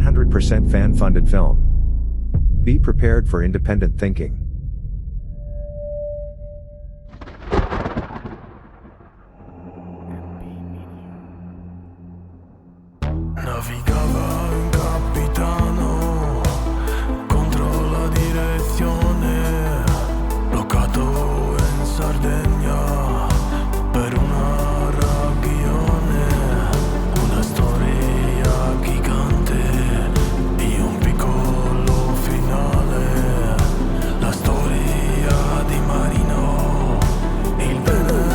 100% fan-funded film. Be prepared for independent thinking. Navigava un capitano contro la direzione, bloccato in Sardegna per una ragione, una storia gigante di un piccolo finale, la storia di Marino, il benefattore.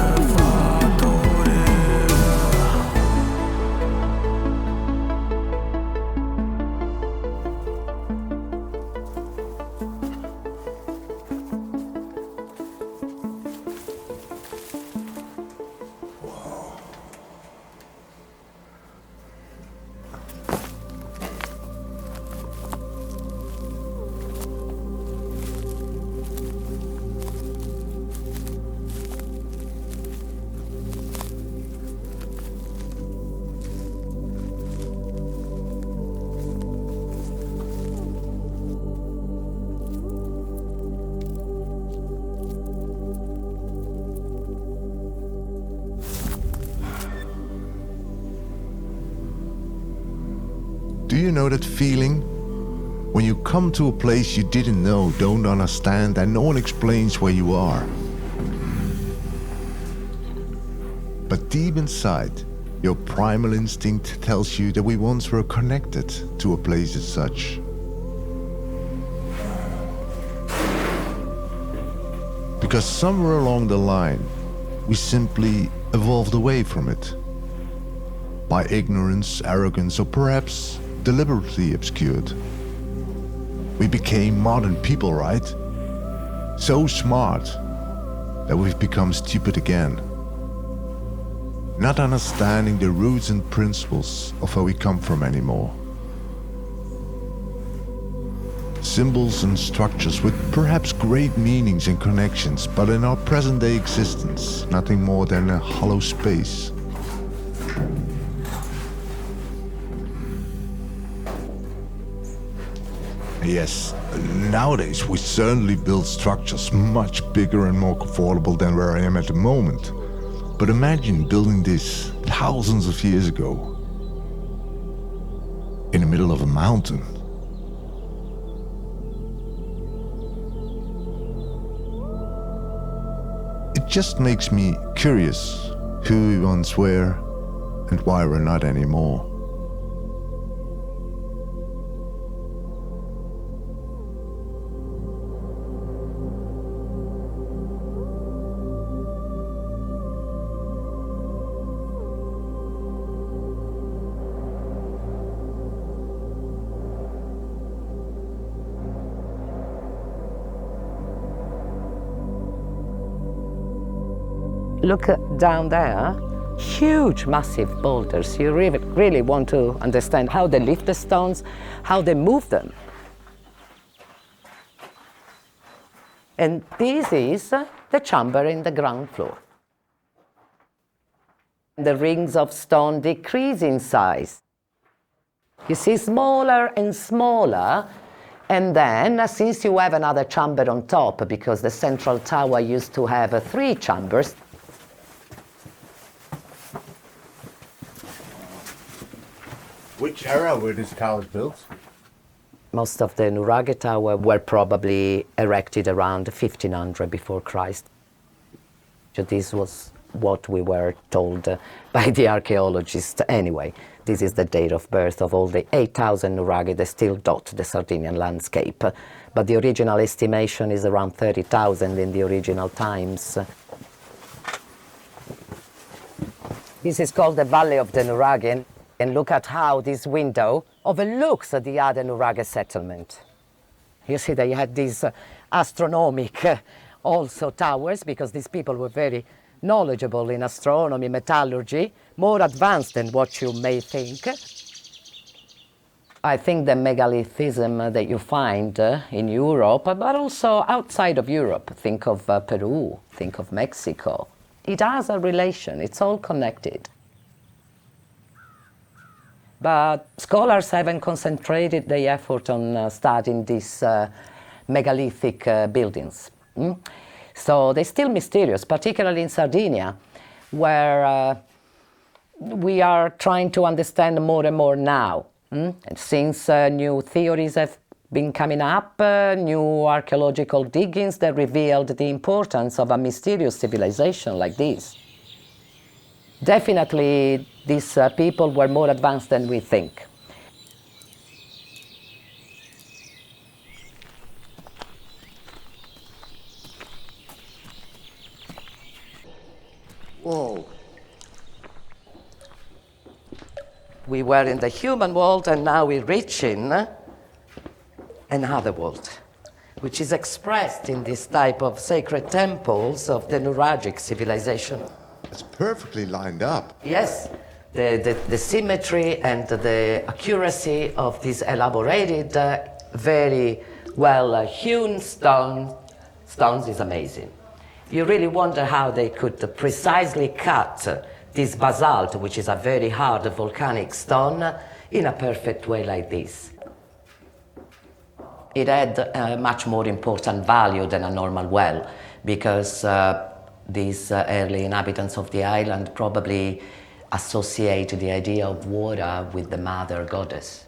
Do you know that feeling? When you come to a place you didn't know, don't understand, and no one explains where you are. But deep inside, your primal instinct tells you that we once were connected to a place as such. Because somewhere along the line, we simply evolved away from it. By ignorance, arrogance, or perhaps deliberately obscured. We became modern people, right? So smart that we've become stupid again. Not understanding the roots and principles of where we come from anymore. Symbols and structures with perhaps great meanings and connections, but in our present-day existence, nothing more than a hollow space. Yes, nowadays we certainly build structures much bigger and more comfortable than where I am at the moment. But imagine building this thousands of years ago, in the middle of a mountain. It just makes me curious who we once were and why we're not anymore. Look down there, huge, massive boulders. You really want to understand how they lift the stones, how they move them. And this is the chamber in the ground floor. The rings of stone decrease in size. You see, smaller and smaller, and then since you have another chamber on top, because the central tower used to have 3 chambers, Which era were these towers built? most of the Nuraghe Tower were probably erected around 1500 before Christ. So this was what we were told by the archaeologists anyway. This is the date of birth of all the 8,000 Nuraghe that still dot the Sardinian landscape. But the original estimation is around 30,000 in the original times. This is called the Valley of the Nuraghe. And look at how this window overlooks the other Nuraghe settlement. You see that you had these astronomic also towers, because these people were very knowledgeable in astronomy, metallurgy, more advanced than what you may think. I think the megalithism that you find in Europe, but also outside of Europe, think of Peru, think of Mexico, it has a relation, it's all connected. But scholars haven't concentrated their effort on studying these megalithic buildings. So they're still mysterious, particularly in Sardinia, where we are trying to understand more and more now. And since new theories have been coming up, new archaeological diggings that revealed the importance of a mysterious civilization like this. Definitely, these people were more advanced than we think. Whoa. We were in the human world, and now we're reaching another world, which is expressed in this type of sacred temples of the Nuragic civilization. It's perfectly lined up. Yes, the symmetry and the accuracy of these elaborated, very well hewn stones is amazing. You really wonder how they could precisely cut this basalt, which is a very hard volcanic stone, in a perfect way like this. It had a much more important value than a normal well, because these early inhabitants of the island probably associate the idea of water with the mother goddess.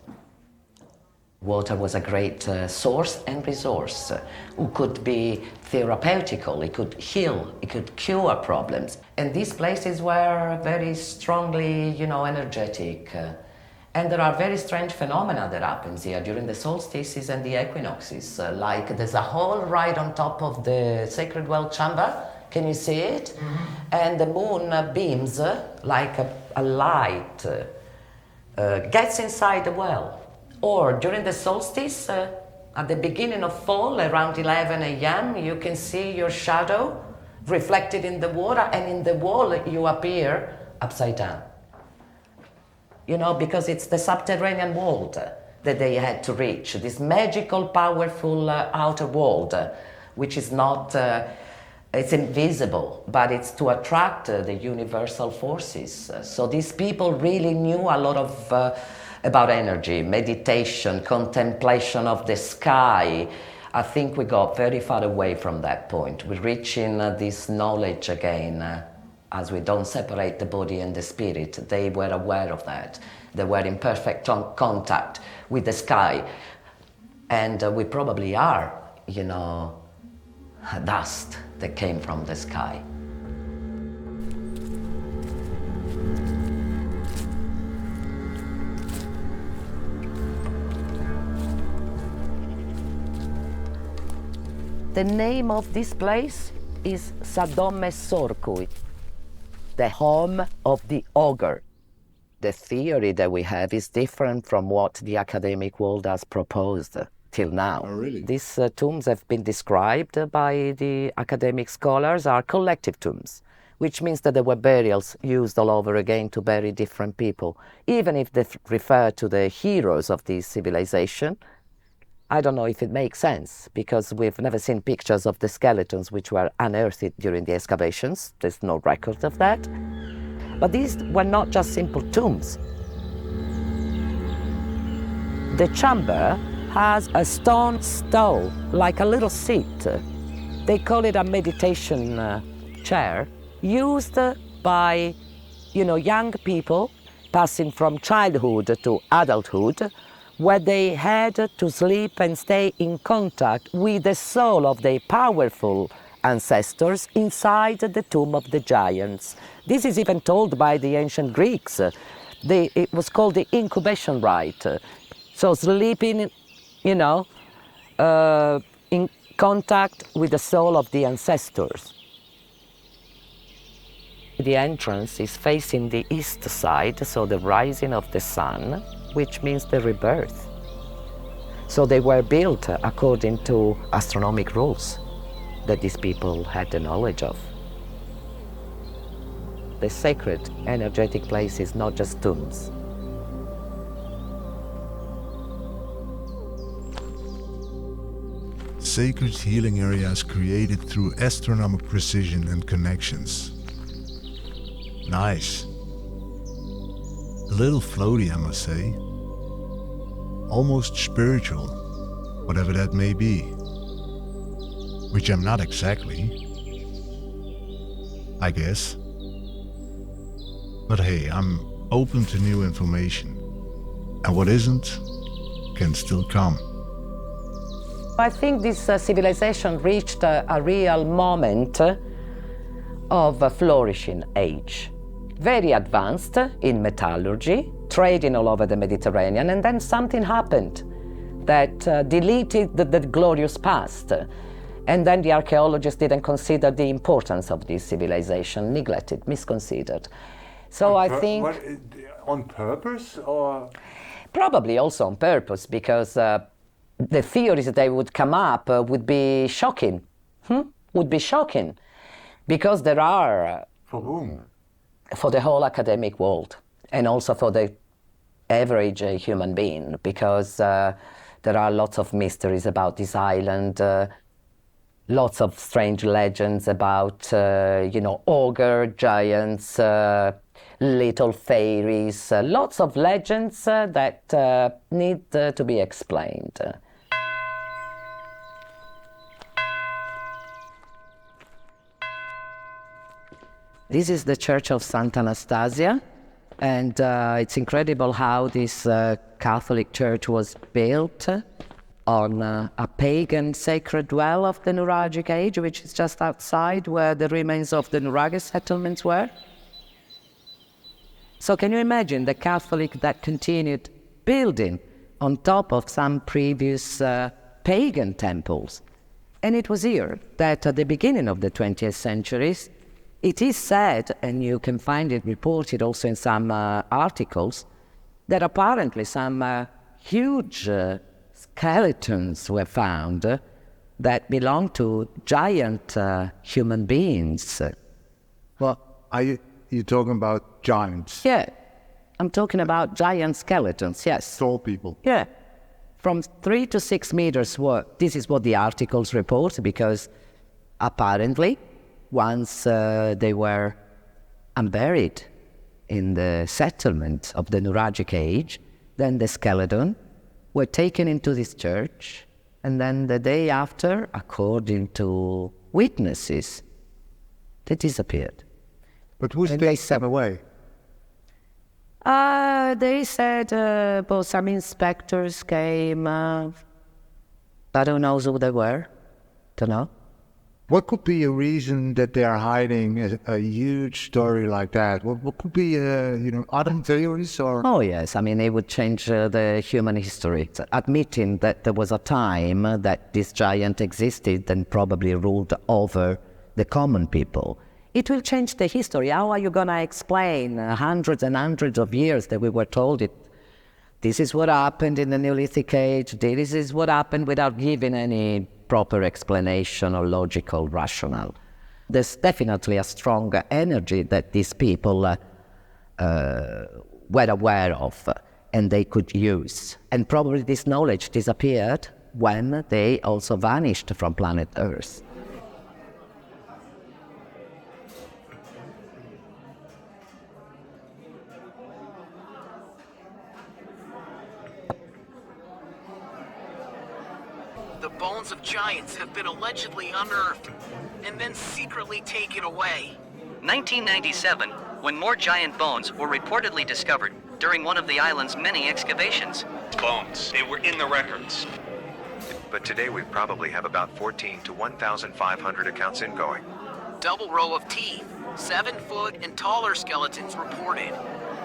Water was a great source and resource who could be therapeutical, it could heal, it could cure problems. And these places were very strongly, energetic. And there are very strange phenomena that happens here during the solstices and the equinoxes. Like there's a hole right on top of the sacred well chamber. Can you see it? Mm-hmm. And the moon beams like a light, gets inside the well. Or during the solstice, at the beginning of fall, around 11 a.m., you can see your shadow reflected in the water, and in the wall you appear upside down. Because it's the subterranean world that they had to reach, this magical, powerful outer world, which is not, it's invisible, but it's to attract the universal forces. So these people really knew a lot of about energy, meditation, contemplation of the sky. I think we got very far away from that point. We're reaching this knowledge again, as we don't separate the body and the spirit. They were aware of that. They were in perfect contact with the sky. And we probably are, dust that came from the sky. The name of this place is Sadome Sorkui, the home of the ogre. The theory that we have is different from what the academic world has proposed till now. Oh, really? These tombs have been described by the academic scholars are collective tombs, which means that there were burials used all over again to bury different people. Even if they refer to the heroes of this civilization, I don't know if it makes sense, because we've never seen pictures of the skeletons which were unearthed during the excavations. There's no record of that. But these were not just simple tombs. The chamber has a stone stool, like a little seat. They call it a meditation chair, used by, young people passing from childhood to adulthood, where they had to sleep and stay in contact with the soul of their powerful ancestors inside the tomb of the giants. This is even told by the ancient Greeks. It was called the incubation rite. So sleeping, in contact with the soul of the ancestors. The entrance is facing the east side, so the rising of the sun, which means the rebirth. So they were built according to astronomic rules that these people had the knowledge of. The sacred, energetic place is not just tombs. Sacred healing areas created through astronomical precision and connections. Nice. A little floaty, I must say. Almost spiritual, whatever that may be. Which I'm not exactly, I guess. But hey, I'm open to new information. And what isn't can still come. I think this civilization reached a real moment of a flourishing age. Very advanced in metallurgy, trading all over the Mediterranean, and then something happened that deleted the glorious past. And then the archaeologists didn't consider the importance of this civilization, neglected, misconsidered. So I think... What, on purpose, or...? Probably also on purpose, because the theories that they would come up would be shocking. Would be shocking. Because there are... For whom? For the whole academic world, and also for the average human being, because there are lots of mysteries about this island, lots of strange legends about, ogre, giants, little fairies, lots of legends that need to be explained. This is the Church of Santa Anastasia, and it's incredible how this Catholic church was built on a pagan sacred well of the Nuragic age, which is just outside where the remains of the Nuraghe settlements were. So can you imagine the Catholic that continued building on top of some previous pagan temples? And it was here that at the beginning of the 20th centuries, it is said, and you can find it reported also in some articles, that apparently some huge skeletons were found that belonged to giant human beings. Well, are you talking about giants? Yeah, I'm talking about giant skeletons, yes. Tall people? Yeah, from 3 to 6 meters. This is what the articles report, because apparently once they were unburied in the settlement of the Nuragic age, then the skeleton were taken into this church, and then the day after, according to witnesses, they disappeared. But who's taking them away? They said some inspectors came. I don't know who they were. Don't know. What could be a reason that they are hiding a huge story like that? What could be, other theories or? Oh yes, I mean it would change the human history. Admitting that there was a time that this giant existed and probably ruled over the common people. It will change the history. How are you going to explain hundreds and hundreds of years that we were told it? This is what happened in the Neolithic age. This is what happened without giving any proper explanation or logical rationale. There's definitely a strong energy that these people were aware of and they could use. And probably this knowledge disappeared when they also vanished from planet Earth. The bones of giants have been allegedly unearthed and then secretly taken away. 1997, when more giant bones were reportedly discovered during one of the island's many excavations. Bones. They were in the records. But today we probably have about 14 to 1,500 accounts ingoing. Double row of teeth, 7-foot and taller skeletons reported.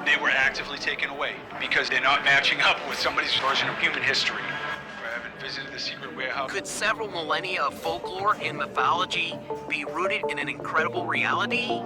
They were actively taken away because they're not matching up with somebody's version of human history. I haven't visited the secret warehouse. Could several millennia of folklore and mythology be rooted in an incredible reality?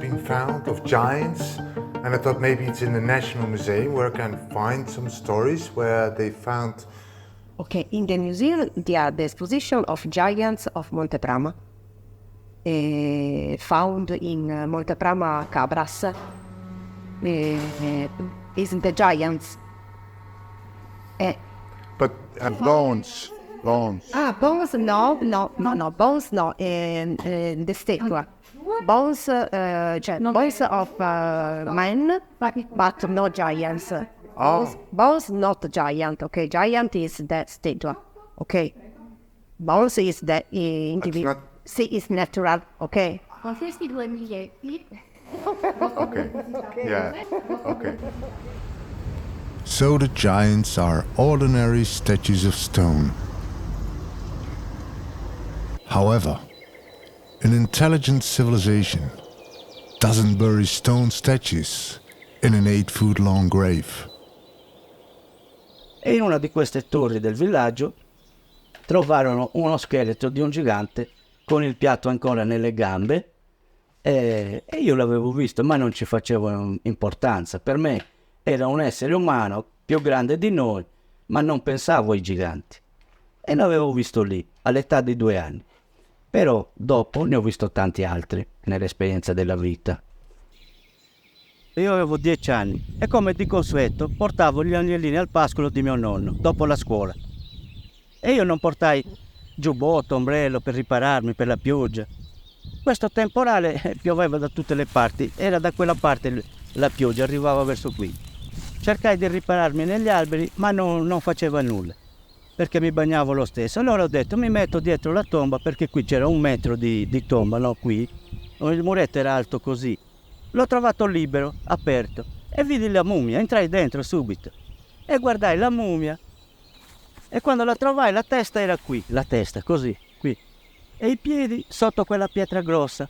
been found of giants, and I thought maybe it's in the National Museum where I can find some stories where they found. Okay, in the museum there are the exposition of giants of Monteprama, found in Monteprama Cabras. Is the giants. But bones. Bones no, bones no, the statue. Bones, bones of men, but no giants. Bones not giant, okay? Giant is that statue, okay? Bones is the individual. See, it's natural, okay? Okay. Yeah. Okay. So the giants are ordinary statues of stone. However, an intelligent civilization doesn't bury stone statues in an 8-foot-long grave. E in una di queste torri del villaggio trovarono uno scheletro di un gigante con il piatto ancora nelle gambe, e io l'avevo visto, ma non ci facevo importanza. Per me era un essere umano più grande di noi, ma non pensavo ai giganti. E l'avevo visto lì, all'età di 2 anni. Però dopo ne ho visto tanti altri nell'esperienza della vita. Io avevo 10 anni e, come di consueto, portavo gli agnellini al pascolo di mio nonno dopo la scuola. E io non portai giubbotto, ombrello per ripararmi per la pioggia. Questo temporale pioveva da tutte le parti, era da quella parte la pioggia, arrivava verso qui. Cercai di ripararmi negli alberi, ma non faceva nulla, perché mi bagnavo lo stesso. Allora ho detto, mi metto dietro la tomba, perché qui c'era 1 metro di tomba, no, qui. Il muretto era alto così. L'ho trovato libero, aperto, e vidi la mummia. Entrai dentro subito e guardai la mummia. E quando la trovai, la testa era qui, la testa, così, qui. E i piedi sotto quella pietra grossa.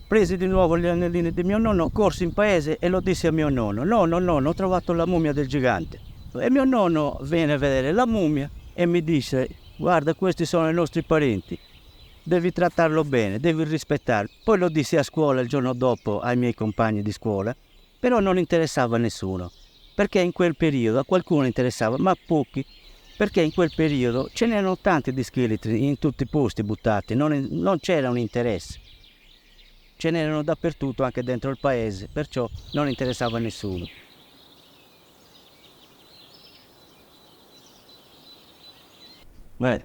Presi di nuovo gli anellini di mio nonno, corsi in paese e lo dissi a mio nonno. Nonno, ho trovato la mummia del gigante. E mio nonno venne a vedere la mummia e mi disse, guarda, questi sono i nostri parenti. Devi trattarlo bene, devi rispettarlo. Poi lo dissi a scuola il giorno dopo ai miei compagni di scuola, però non interessava a nessuno, perché in quel periodo a qualcuno interessava, ma pochi, perché in quel periodo ce n'erano tanti di scheletri in tutti i posti buttati, non c'era un interesse. Ce n'erano dappertutto, anche dentro il paese, perciò non interessava a nessuno. Beh,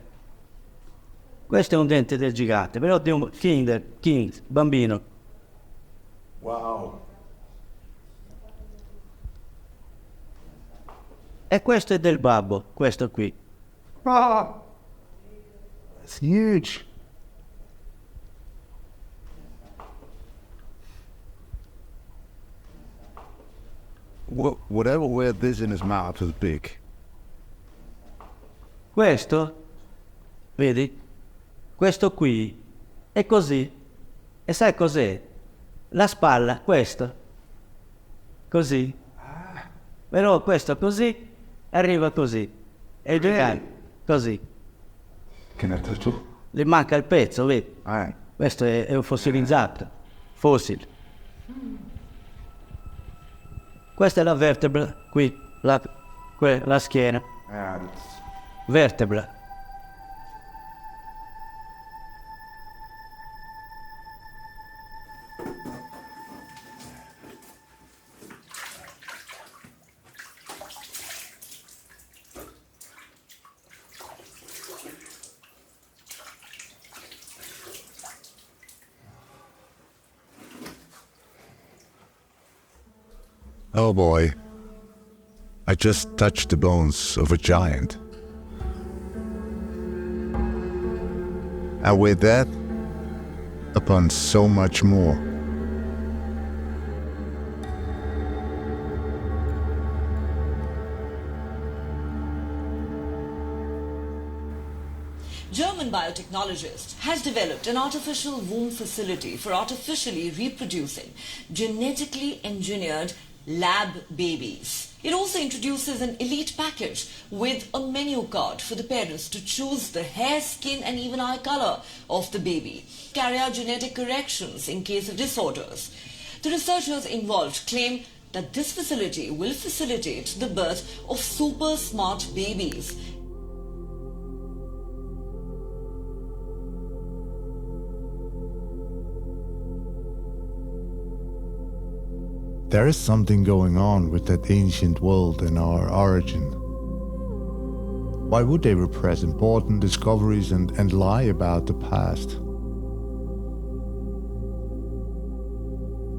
questo è un dente del gigante, però di un king, bambino. Wow. E questo è del babbo, questo qui. Oh, it's huge. Whatever wear this in his mouth is big. Questo, vedi? Questo qui è così. E sai cos'è? La spalla, questo. Così. Però questo così, arriva così. E il gigante, così. Can I touch it? Le manca il pezzo, vedi? Questo è un fossilizzato. Fossile. Questa è la vertebra, qui, la schiena. Vertebra. Oh boy, I just touched the bones of a giant. And with that, upon so much more. German biotechnologist has developed an artificial womb facility for artificially reproducing genetically engineered lab babies. It also introduces an elite package with a menu card for the parents to choose the hair, skin and even eye color of the baby. Carry out genetic corrections in case of disorders. The researchers involved claim that this facility will facilitate the birth of super smart babies. There is something going on with that ancient world and our origin. Why would they repress important discoveries and lie about the past?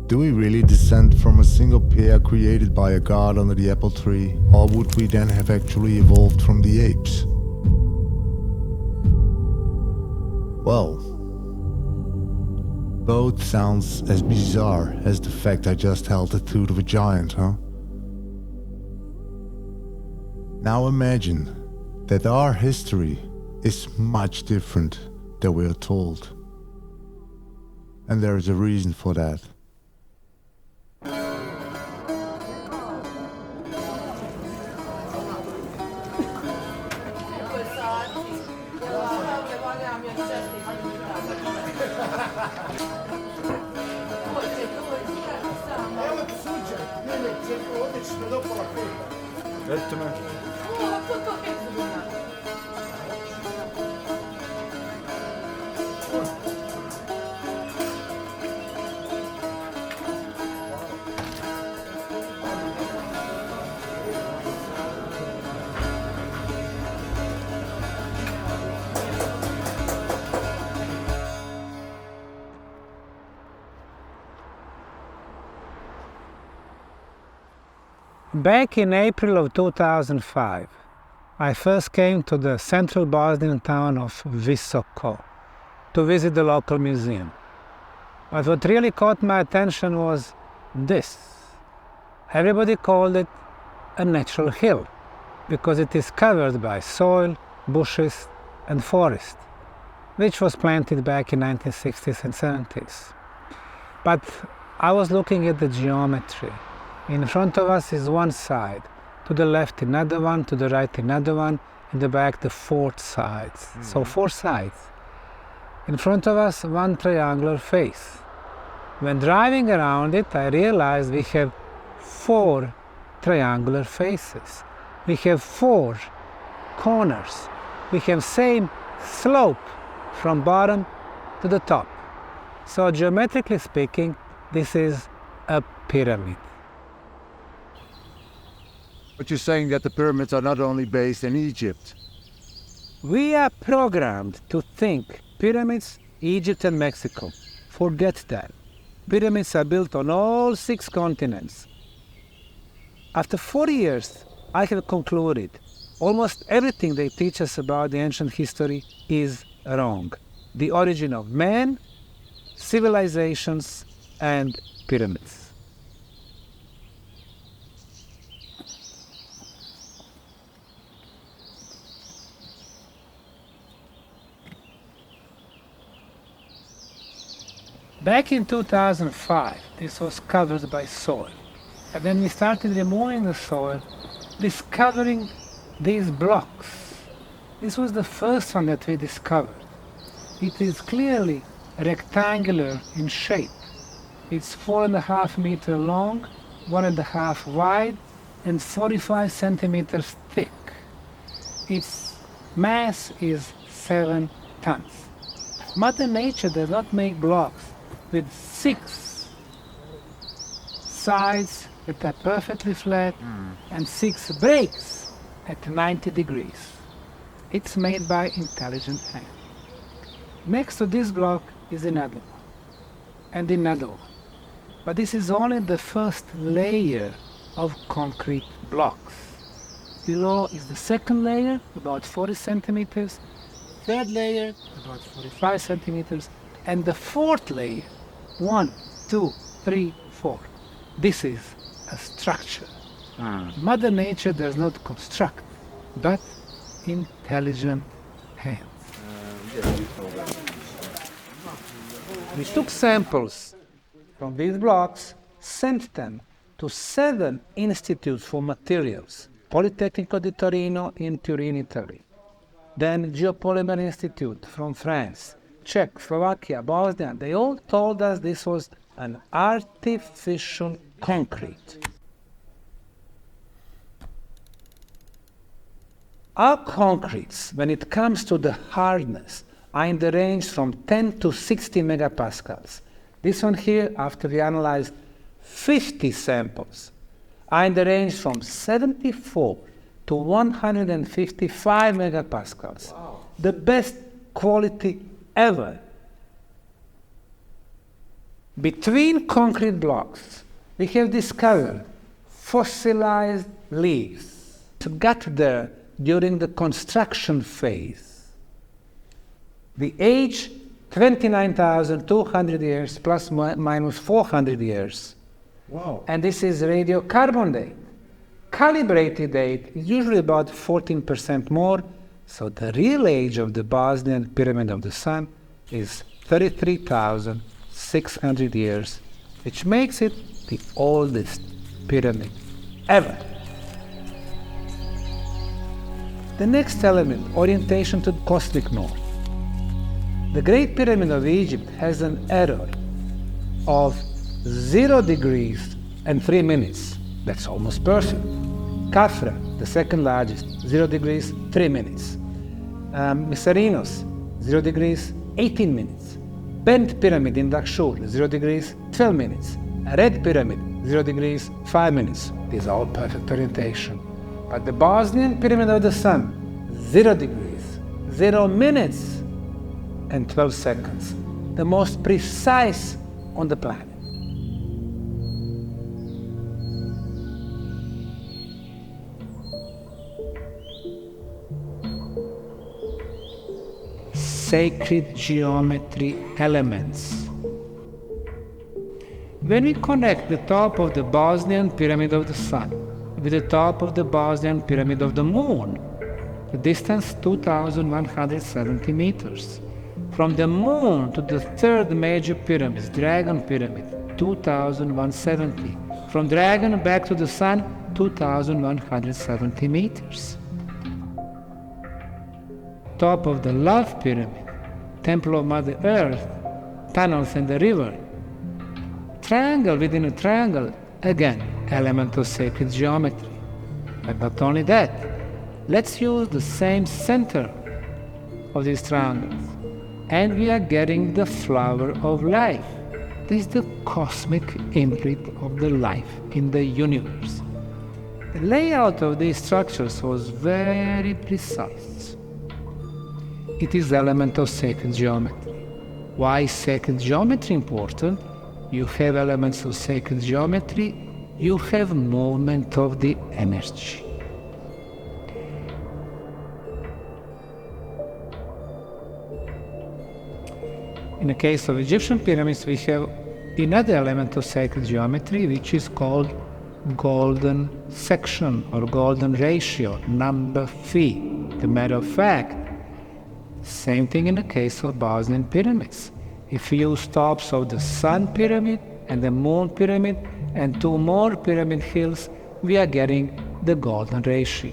Do we really descend from a single pair created by a god under the apple tree, or would we then have actually evolved from the apes? Well, both sounds as bizarre as the fact I just held the tooth of a giant, huh? Now imagine that our history is much different than we are told. And there is a reason for that. Back in April of 2005, I first came to the central Bosnian town of Visoko to visit the local museum. But what really caught my attention was this. Everybody called it a natural hill because it is covered by soil, bushes and forest, which was planted back in 1960s and 70s. But I was looking at the geometry. In front of us is one side, to the left another one, to the right another one, in the back the fourth sides. So 4 sides. In front of us one triangular face. When driving around it, I realized we have 4 triangular faces. We have 4 corners. We have same slope from bottom to the top. So geometrically speaking, this is a pyramid. But you're saying that the pyramids are not only based in Egypt. We are programmed to think pyramids, Egypt and Mexico. Forget that. Pyramids are built on all 6 continents. After 40 years, I have concluded almost everything they teach us about the ancient history is wrong. The origin of man, civilizations and pyramids. Back in 2005, this was covered by soil. And then we started removing the soil, discovering these blocks. This was the first one that we discovered. It is clearly rectangular in shape. It's 4.5 meters long, 1.5 wide, and 45 centimeters thick. Its mass is 7 tons. Mother Nature does not make blocks with 6 sides that are perfectly flat and 6 breaks at 90 degrees. It's made by intelligent hand. Next to this block is another one, and another one. But this is only the first layer of concrete blocks. Below is the second layer, about 40 centimeters, third layer, about 45 centimeters, and the fourth layer, 1, 2, 3, 4. This is a structure. Mother Nature does not construct, but intelligent hands. We took samples from these blocks, sent them to 7 institutes for materials, Politecnico di Torino in Turin, Italy, then Geopolymer Institute from France, Czech, Slovakia, Bosnia. They all told us this was an artificial concrete. Our concretes, when it comes to the hardness, are in the range from 10 to 60 megapascals. This one here, after we analyzed 50 samples, are in the range from 74 to 155 megapascals. Wow. The best quality ever. Between concrete blocks, we have discovered fossilized leaves. It got there during the construction phase. The age, 29,200 years plus minus 400 years. Wow. And this is radiocarbon date. Calibrated date is usually about 14% more, so the real age of the Bosnian Pyramid of the Sun is 33,600 years, which makes it the oldest pyramid ever. The next element, orientation to the cosmic north. The Great Pyramid of Egypt has an error of 0 degrees and 3 minutes. That's almost perfect. Khafra, the second largest, 0 degrees, 3 minutes. Mycerinus, 0 degrees, 18 minutes. Bent Pyramid in Dahshur, 0 degrees, 12 minutes. Red Pyramid, 0 degrees, 5 minutes. These are all perfect orientation. But the Bosnian Pyramid of the Sun, 0 degrees, 0 minutes, and 12 seconds. The most precise on the planet. Sacred geometry elements. When we connect the top of the Bosnian Pyramid of the Sun with the top of the Bosnian Pyramid of the Moon, the distance 2,170 meters. From the Moon to the third major pyramid, Dragon Pyramid, 2,170. From Dragon back to the Sun, 2,170 meters. Top of the Love Pyramid, Temple of Mother Earth, tunnels in the river. Triangle within a triangle, again, element of sacred geometry. But not only that, let's use the same center of these triangles, and we are getting the flower of life. This is the cosmic imprint of the life in the universe. The layout of these structures was very precise. It is element of sacred geometry. Why is sacred geometry important? You have elements of sacred geometry, you have movement of the energy. In the case of Egyptian pyramids, we have another element of sacred geometry, which is called golden section or golden ratio, number phi. As a matter of fact, same thing in the case of Bosnian pyramids. If you use tops of the Sun Pyramid and the Moon Pyramid and 2 more pyramid hills, we are getting the golden ratio.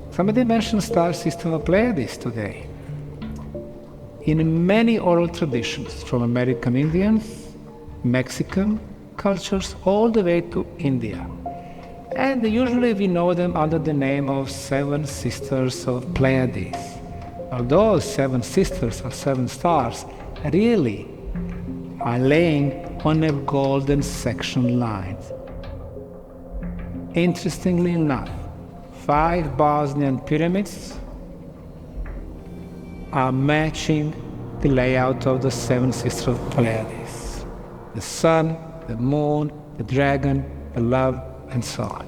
Somebody mentioned star system of Pleiades today. In many oral traditions, from American Indians, Mexican cultures, all the way to India. And usually we know them under the name of 7 sisters of Pleiades. Although 7 sisters or 7 stars really are laying on a golden section line. Interestingly enough, 5 Bosnian pyramids are matching the layout of the 7 sisters of Pleiades. The Sun, the Moon, the Dragon, the Love, and so on.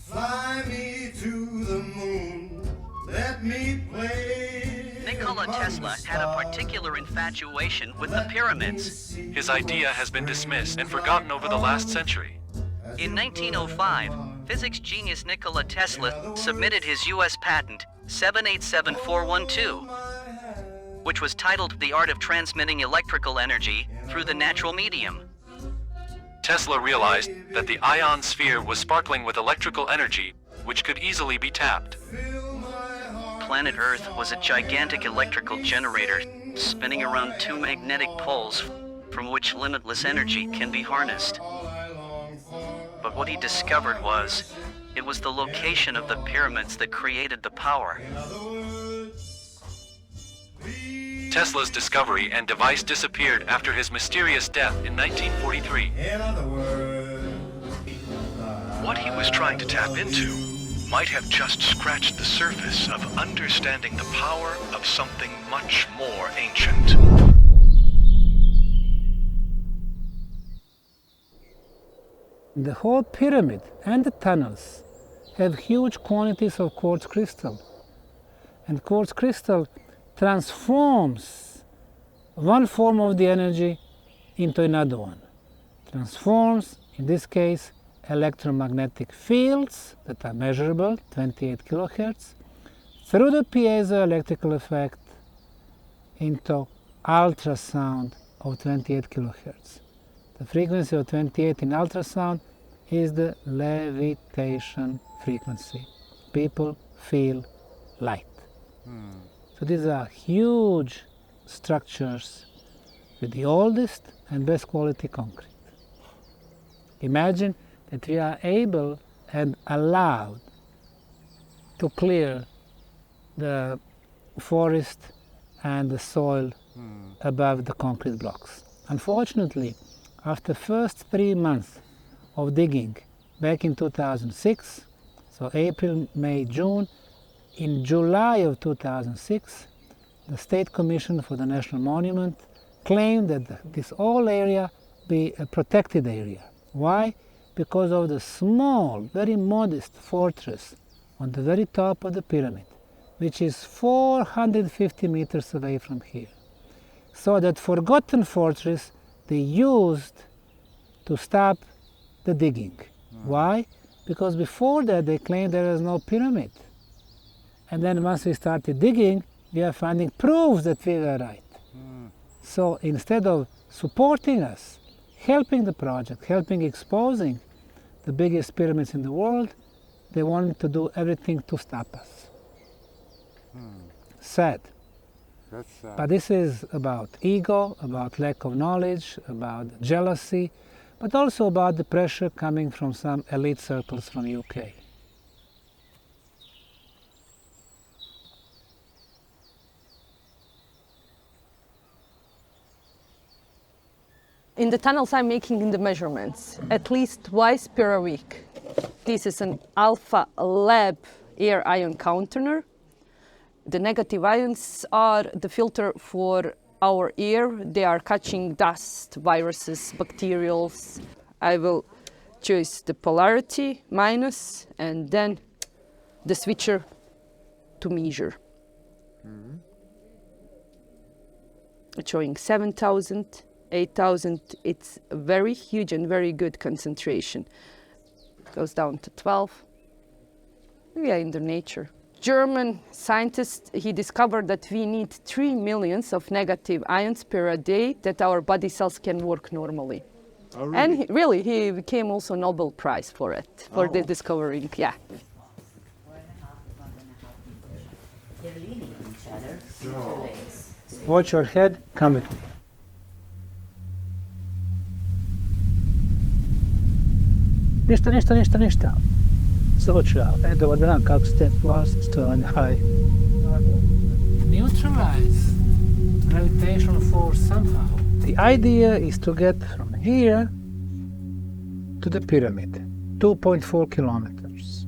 Fly me Nikola Tesla had a particular infatuation with the pyramids. His idea has been dismissed and forgotten over the last century. In 1905, physics genius Nikola Tesla submitted his U.S. patent 787412, which was titled The Art of Transmitting Electrical Energy Through the Natural Medium. Tesla realized that the ion sphere was sparkling with electrical energy, which could easily be tapped. Planet Earth was a gigantic electrical generator spinning around two magnetic poles from which limitless energy can be harnessed. But what he discovered was, it was the location of the pyramids that created the power. Tesla's discovery and device disappeared after his mysterious death in 1943. What he was trying to tap into might have just scratched the surface of understanding the power of something much more ancient. The whole pyramid and the tunnels have huge quantities of quartz crystal. And quartz crystal transforms one form of the energy into another one. Transforms, in this case, electromagnetic fields that are measurable, 28 kilohertz, through the piezoelectrical effect into ultrasound of 28 kilohertz. The frequency of 28 in ultrasound is the levitation frequency. People feel light. So these are huge structures with the oldest and best quality concrete. Imagine that we are able and allowed to clear the forest and the soil above the concrete blocks. Unfortunately, after the first 3 months of digging back in 2006, so April, May, June, in July of 2006, the State Commission for the National Monument claimed that this whole area be a protected area. Why? Because of the small, very modest fortress on the very top of the pyramid, which is 450 meters away from here. So that forgotten fortress they used to stop the digging. Why? Because before that they claimed there was no pyramid. And then once we started digging, we are finding proofs that we were right. So instead of supporting us, helping the project, helping exposing the biggest pyramids in the world, they wanted to do everything to stop us. Sad. That's sad. But this is about ego, about lack of knowledge, about jealousy, but also about the pressure coming from some elite circles from UK. In the tunnels I'm making the measurements at least twice per week. This is an Alpha Lab air ion counter. The negative ions are the filter for our air. They are catching dust, viruses, bacterials. I will choose the polarity, minus, and then the switcher to measure. It's showing 7,000. 8,000, it's a very huge and very good concentration. Goes down to 12. We are in the nature. German scientist, he discovered that we need 3 million of negative ions per day that our body cells can work normally. Oh, really? And he became also Nobel Prize for it, for the discovering, yeah. They're leaning on each other, interlace. Watch your head, come with me. Ništa. Slučaj, dobar dan, kako ste? Hi. Neutralize gravitational force somehow. The idea is to get from here to the pyramid, 2.4 kilometers.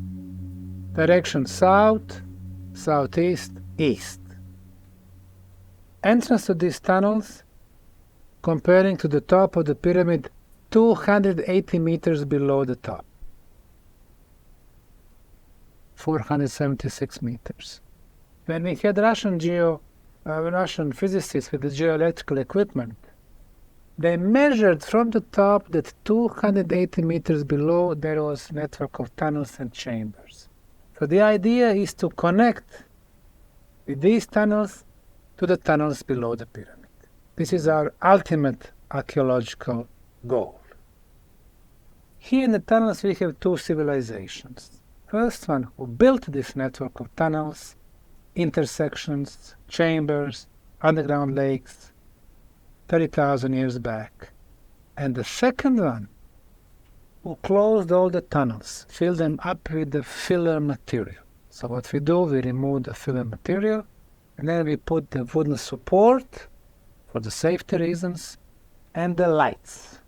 Direction south, southeast, east. Entrance to these tunnels, comparing to the top of the pyramid, 280 meters below the top. 476 meters. When we had Russian Russian physicists with the geoelectrical equipment, they measured from the top that 280 meters below there was a network of tunnels and chambers. So the idea is to connect with these tunnels to the tunnels below the pyramid. This is our ultimate archaeological goal. Here in the tunnels we have two civilizations. First one who built this network of tunnels, intersections, chambers, underground lakes, 30,000 years back. And the second one who closed all the tunnels, filled them up with the filler material. So what we do, we remove the filler material, and then we put the wooden support for the safety reasons, and the lights.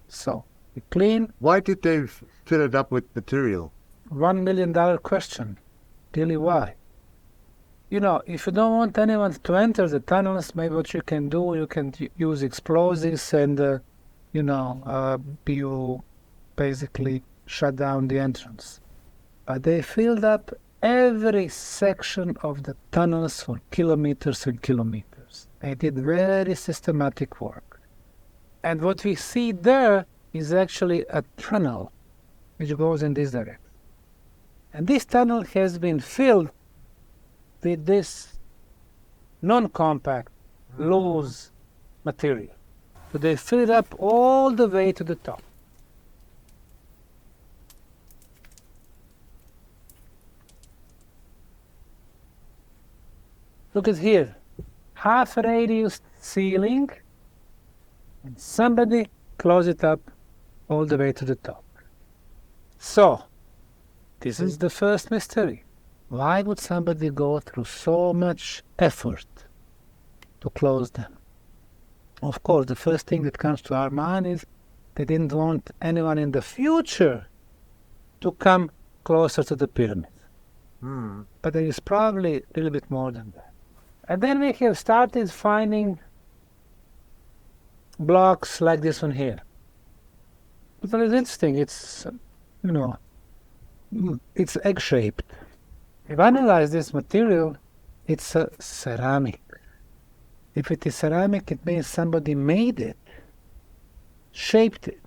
So we clean. Why did they fill it up with material? $1 million question. Really, why? You know, if you don't want anyone to enter the tunnels, maybe what you can do, you can use explosives and, you basically shut down the entrance. But they filled up every section of the tunnels for kilometers and kilometers. They did very systematic work. And what we see there is actually a tunnel which goes in this direction. And this tunnel has been filled with this non-compact, loose material. So they fill it up all the way to the top. Look at here, half radius ceiling, and somebody close it up all the way to the top. So, this is the first mystery. Why would somebody go through so much effort to close them? Of course, the first thing that comes to our mind is they didn't want anyone in the future to come closer to the pyramid. But there is probably a little bit more than that. And then we have started finding blocks like this one here. But it's interesting, it's, it's egg-shaped. If I analyze this material, it's a ceramic. If it is ceramic, it means somebody made it, shaped it.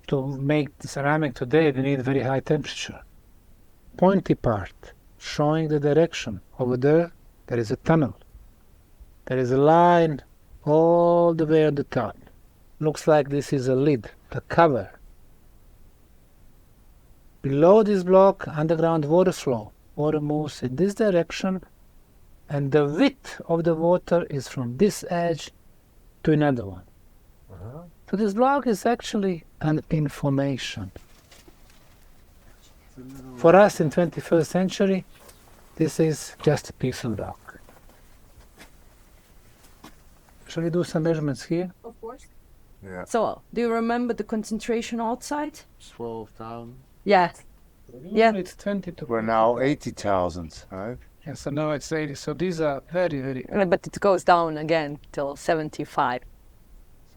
To make the ceramic today, we need very high temperature. Pointy part, showing the direction. Over there is a tunnel. There is a line all the way on the top. Looks like this is a lid, a cover. Below this block, underground water flow. Water moves in this direction, and the width of the water is from this edge to another one. So this block is actually an information. For us in 21st century, this is just a piece of rock. Shall we do some measurements here? Of course. Yeah. So, do you remember the concentration outside? 12,000. Yeah. Yeah. It's 22. We're now 80,000, right? Yeah, so now it's 80. So these are very, very... But it goes down again till 75.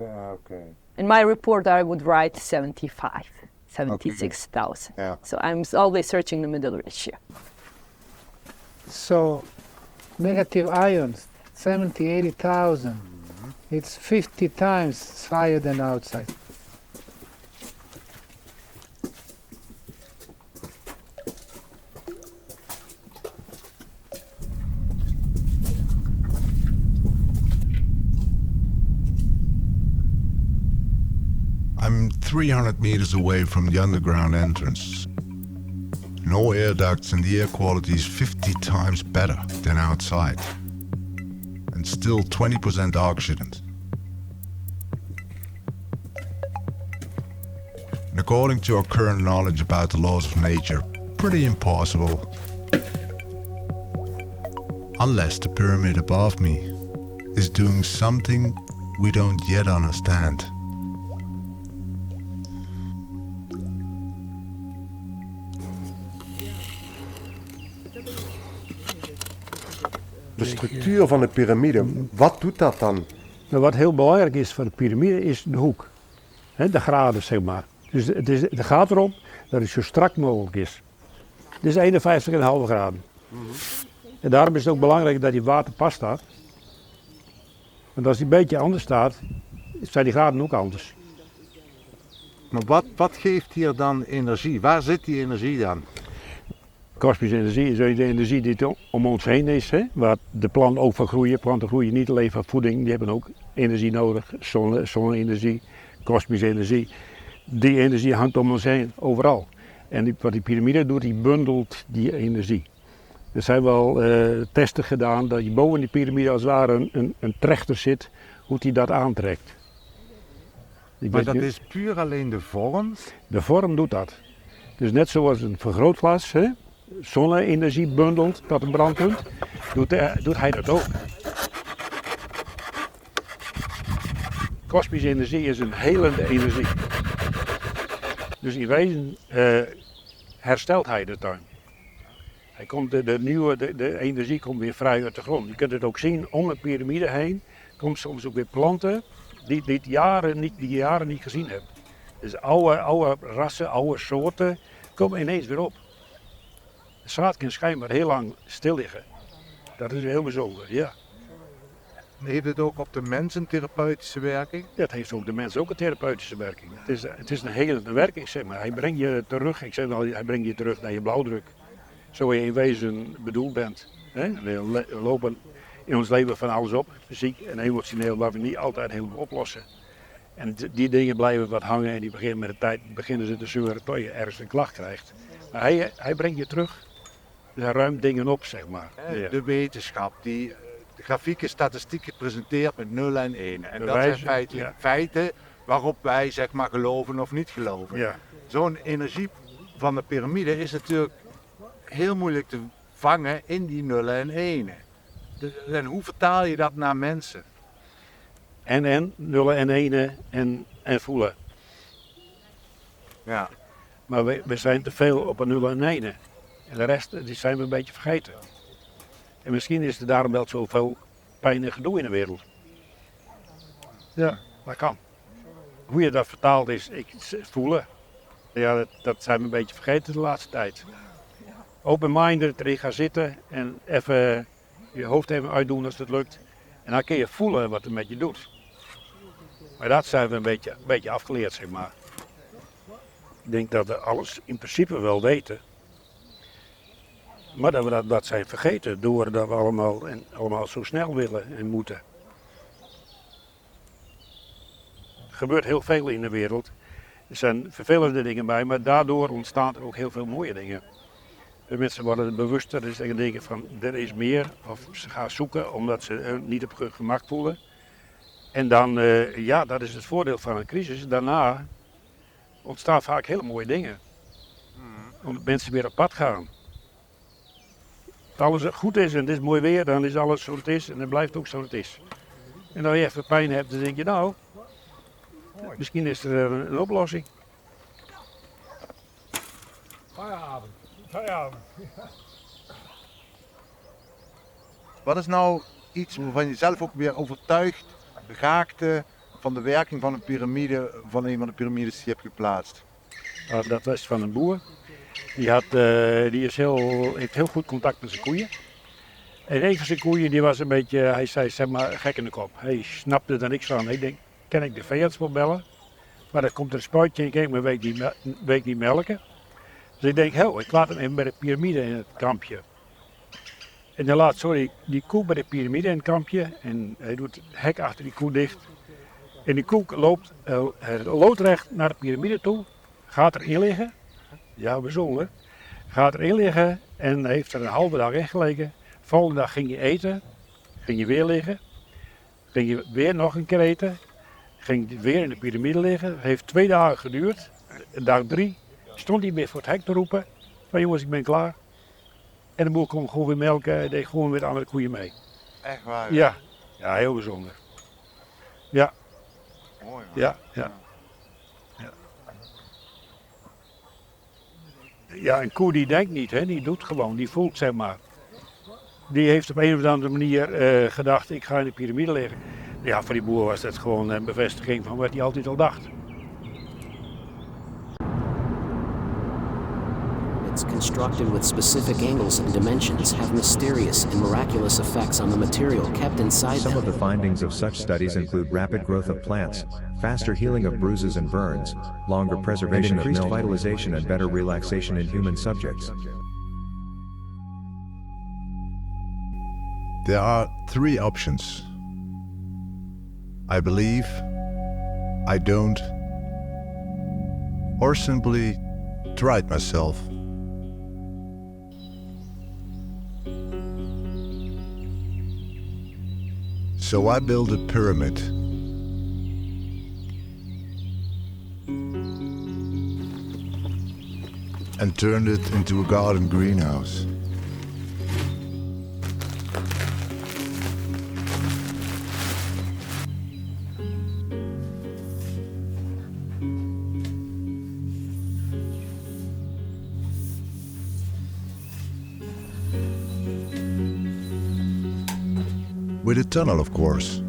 Okay. In my report, I would write 75, 76,000. Okay. Yeah. So I'm always searching the middle ratio. So negative ions, 70, 80,000. It's 50 times higher than outside. I'm 300 meters away from the underground entrance. No air ducts and the air quality is 50 times better than outside. And still 20% oxygen. And according to our current knowledge about the laws of nature, pretty impossible. Unless the pyramid above me is doing something we don't yet understand. De structuur van de piramide, wat doet dat dan? Nou, wat heel belangrijk is voor de piramide is de hoek. De graden, zeg maar. Dus het gaat erom dat het zo strak mogelijk is. Dit is 51,5 graden. En daarom is het ook belangrijk dat die water past staat. Want als die een beetje anders staat, zijn die gaten ook anders. Maar wat geeft hier dan energie? Waar zit die energie dan? Kosmische energie is de energie die om ons heen is, hè? Waar de planten ook van groeien. Planten groeien niet alleen van voeding, die hebben ook energie nodig. Zonne-energie, kosmische energie. Die energie hangt om ons heen, overal. En wat die piramide doet, die bundelt die energie. Er zijn wel testen gedaan dat je boven die piramide als het ware een trechter zit, hoe die dat aantrekt. Maar dat is puur alleen de vorm? De vorm doet dat. Dus net zoals een vergrootglas, hè, zonne-energie bundelt tot een brandpunt, doet hij dat ook. Kosmische energie is een helende energie. Dus in wezen herstelt hij de tuin. Hij komt de energie komt weer vrij uit de grond. Je kunt het ook zien, om de piramide heen komt soms ook weer planten die je jaren niet gezien hebt. Dus oude rassen, oude soorten komen ineens weer op. De zaad kan schijnbaar heel lang stil liggen. Dat is heel bijzonder, ja. Heeft het ook op de mens een therapeutische werking? Ja, het heeft ook de mens ook een therapeutische werking. Het is een helende werking, zeg maar. Hij brengt je terug, ik zeg wel, hij brengt je terug naar je blauwdruk. Zo je in wezen bedoeld bent. We lopen in ons leven van alles op, fysiek en emotioneel, waar we niet altijd helemaal oplossen. En die dingen blijven wat hangen en die beginnen met de tijd beginnen ze te zeuren tot je ergens een klacht krijgt. Maar hij brengt je terug. Dus hij ruimt dingen op, zeg maar. De wetenschap die de grafieke statistieken presenteert met 0 en 1. En dat zijn feitelijk feiten waarop wij zeg maar geloven of niet geloven. Ja. Zo'n energie van de piramide is natuurlijk heel moeilijk te vangen in die 0 en 1. En hoe vertaal je dat naar mensen? En, nullen en enen en voelen. Ja. Maar we zijn te veel op een nullen en enen. En de rest die zijn we een beetje vergeten. En misschien is er daarom wel zoveel pijn en gedoe in de wereld. Ja, dat kan. Hoe je dat vertaalt is voelen. Ja, dat zijn we een beetje vergeten de laatste tijd. Open-minded erin gaan zitten en even je hoofd even uitdoen als het lukt. En dan kun je voelen wat het met je doet. Maar dat zijn we een beetje afgeleerd, zeg maar. Ik denk dat we alles in principe wel weten. Maar dat we dat zijn vergeten doordat we allemaal zo snel willen en moeten. Er gebeurt heel veel in de wereld. Er zijn vervelende dingen bij, maar daardoor ontstaan er ook heel veel mooie dingen. De mensen worden bewuster, dus ze denken van er is meer. Of ze gaan zoeken omdat ze niet op hun gemak voelen. En dan, dat is het voordeel van een crisis. Daarna ontstaan vaak hele mooie dingen. Omdat mensen weer op pad gaan. Als alles goed is en het is mooi weer, dan is alles zoals het is en het blijft ook zoals het is. En als je even pijn hebt, dan denk je nou, misschien is er een oplossing. Feierabend. Wat is nou iets waarvan je zelf ook weer overtuigd raakte van de werking van een piramide, van een van de piramides die je hebt geplaatst? Dat was van een boer. Die heeft heel goed contact met zijn koeien. En een van zijn koeien die was een beetje, hij zei zeg maar gek in de kop. Hij snapte er niks van. Ik denk, kan ik de veearts wel bellen? Maar dan komt er een spuitje in, kijk, maar weet niet melken. Dus ik denk, ik laat hem even bij de piramide in het kampje. En dan laat die koe bij de piramide in het kampje en hij doet het hek achter die koe dicht. En die koe loopt loodrecht naar de piramide toe, gaat erin liggen. Ja, bijzonder. Gaat erin liggen en heeft er een halve dag in gelegen. Volgende dag ging je eten, ging je weer liggen. Ging je weer nog een keer eten. Ging je weer in de piramide liggen. Het heeft 2 dagen geduurd. Dag 3 stond hij weer voor het hek te roepen. Van jongens, ik ben klaar. En de boer kon gewoon weer melken en deed gewoon weer de andere koeien mee. Echt waar? Ja, heel bijzonder. Ja. Mooi, ja. Ja, een koe die denkt niet, die doet gewoon, die voelt zeg maar. Die heeft op een of andere manier gedacht, ik ga in de piramide liggen. Ja, voor die boer was dat gewoon een bevestiging van wat hij altijd al dacht. instruments constructed with specific angles and dimensions have mysterious and miraculous effects on the material kept inside them. Some of the findings of such studies include rapid growth of plants, faster healing of bruises and burns, longer preservation of increased vitalization and better relaxation in human subjects. There are three options. I believe, I don't, or simply tried myself. So I built a pyramid. And turned it into a garden greenhouse. With a tunnel, of course.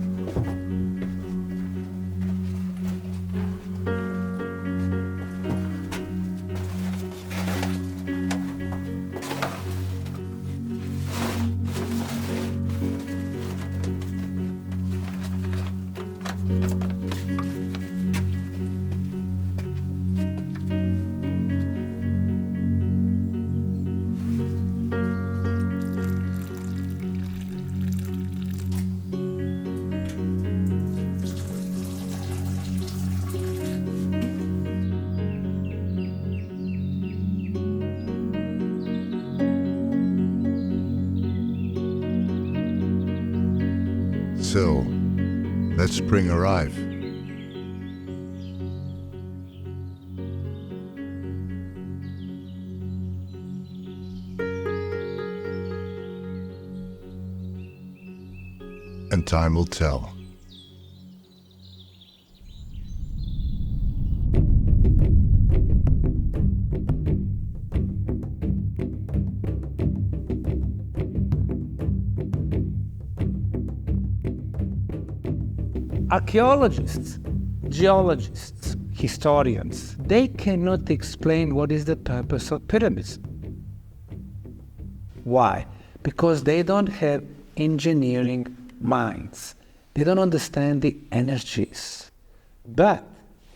So, let spring arrive. And time will tell. Archaeologists, geologists, historians, they cannot explain what is the purpose of pyramids. Why? Because they don't have engineering minds. They don't understand the energies. But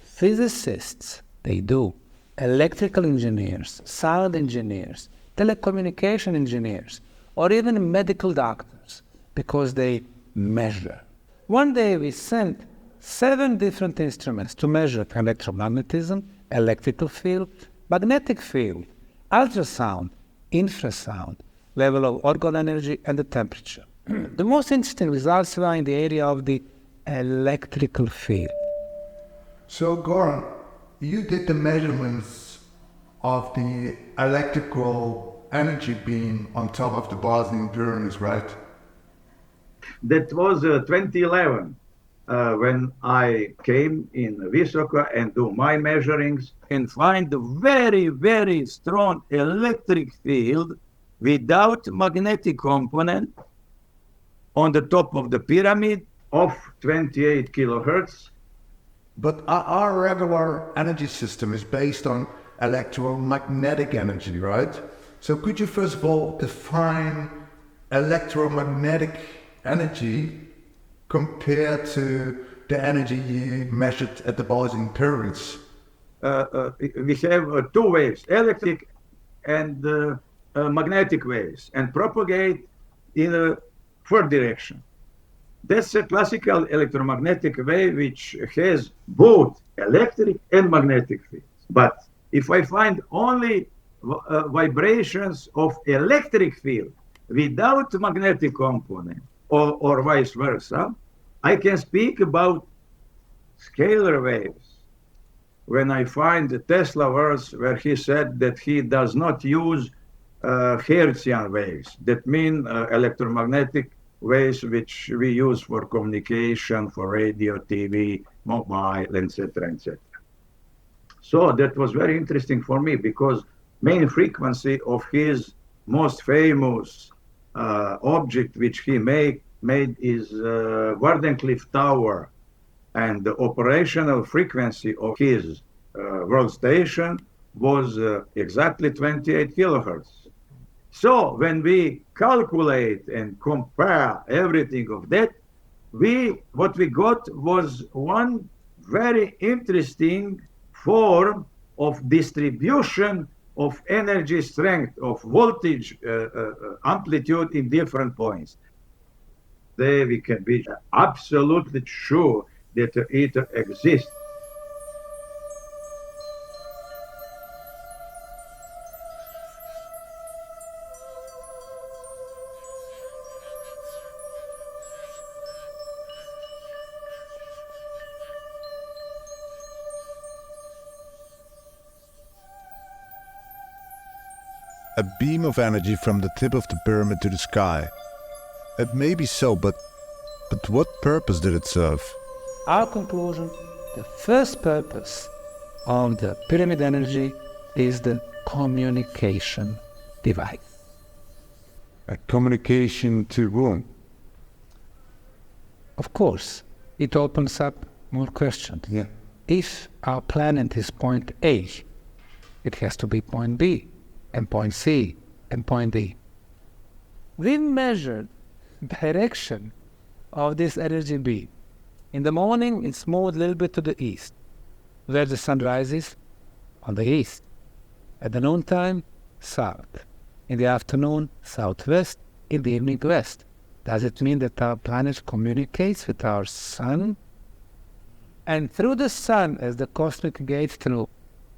physicists, they do. Electrical engineers, sound engineers, telecommunication engineers, or even medical doctors, because they measure. One day we sent 7 different instruments to measure electromagnetism, electrical field, magnetic field, ultrasound, infrasound, level of orgone energy, and the temperature. The most interesting results were in the area of the electrical field. So, Goran, you did the measurements of the electrical energy beam on top of the Bosnian Pyramids, right? That was 2011 when I came in Visoko and do my measurings and find a very, very strong electric field without magnetic component on the top of the pyramid of 28 kilohertz. But our regular energy system is based on electromagnetic energy, right? So could you first of all define electromagnetic energy compared to the energy you measured at the Bosnian Pyramids? We have 2 waves, electric and magnetic waves, and propagate in a 4 direction. That's a classical electromagnetic wave which has both electric and magnetic fields. But if I find only vibrations of electric field without magnetic component, or vice versa, I can speak about scalar waves. When I find the Tesla verse where he said that he does not use Hertzian waves, that mean electromagnetic waves which we use for communication, for radio, TV, mobile, etc., etc. So that was very interesting for me because main frequency of his most famous object which he made is Wardenclyffe Tower, and the operational frequency of his world station was exactly 28 kilohertz. So when we calculate and compare everything of that, what we got was one very interesting form of distribution of energy strength, of voltage amplitude in different points. There we can be absolutely sure that it exists. A beam of energy from the tip of the pyramid to the sky. It may be so, but what purpose did it serve? Our conclusion, the first purpose of the pyramid energy is the communication device. A communication to whom? Of course, it opens up more questions. Yeah. If our planet is point A, it has to be point B, and point C, and point D. We measured direction of this energy beam. In the morning, it's moved a little bit to the east, where the sun rises, on the east. At the noontime, south. In the afternoon, southwest. In the evening, west. Does it mean that our planet communicates with our sun? And through the sun, as the cosmic gate through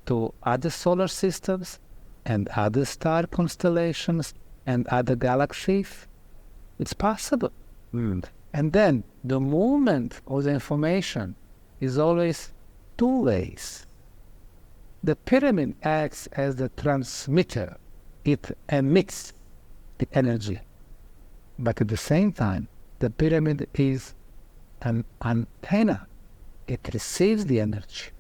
to other solar systems, and other star constellations, and other galaxies? It's possible. And then the movement of the information is always two ways. The pyramid acts as the transmitter. It emits the energy. But at the same time, the pyramid is an antenna. It receives the energy.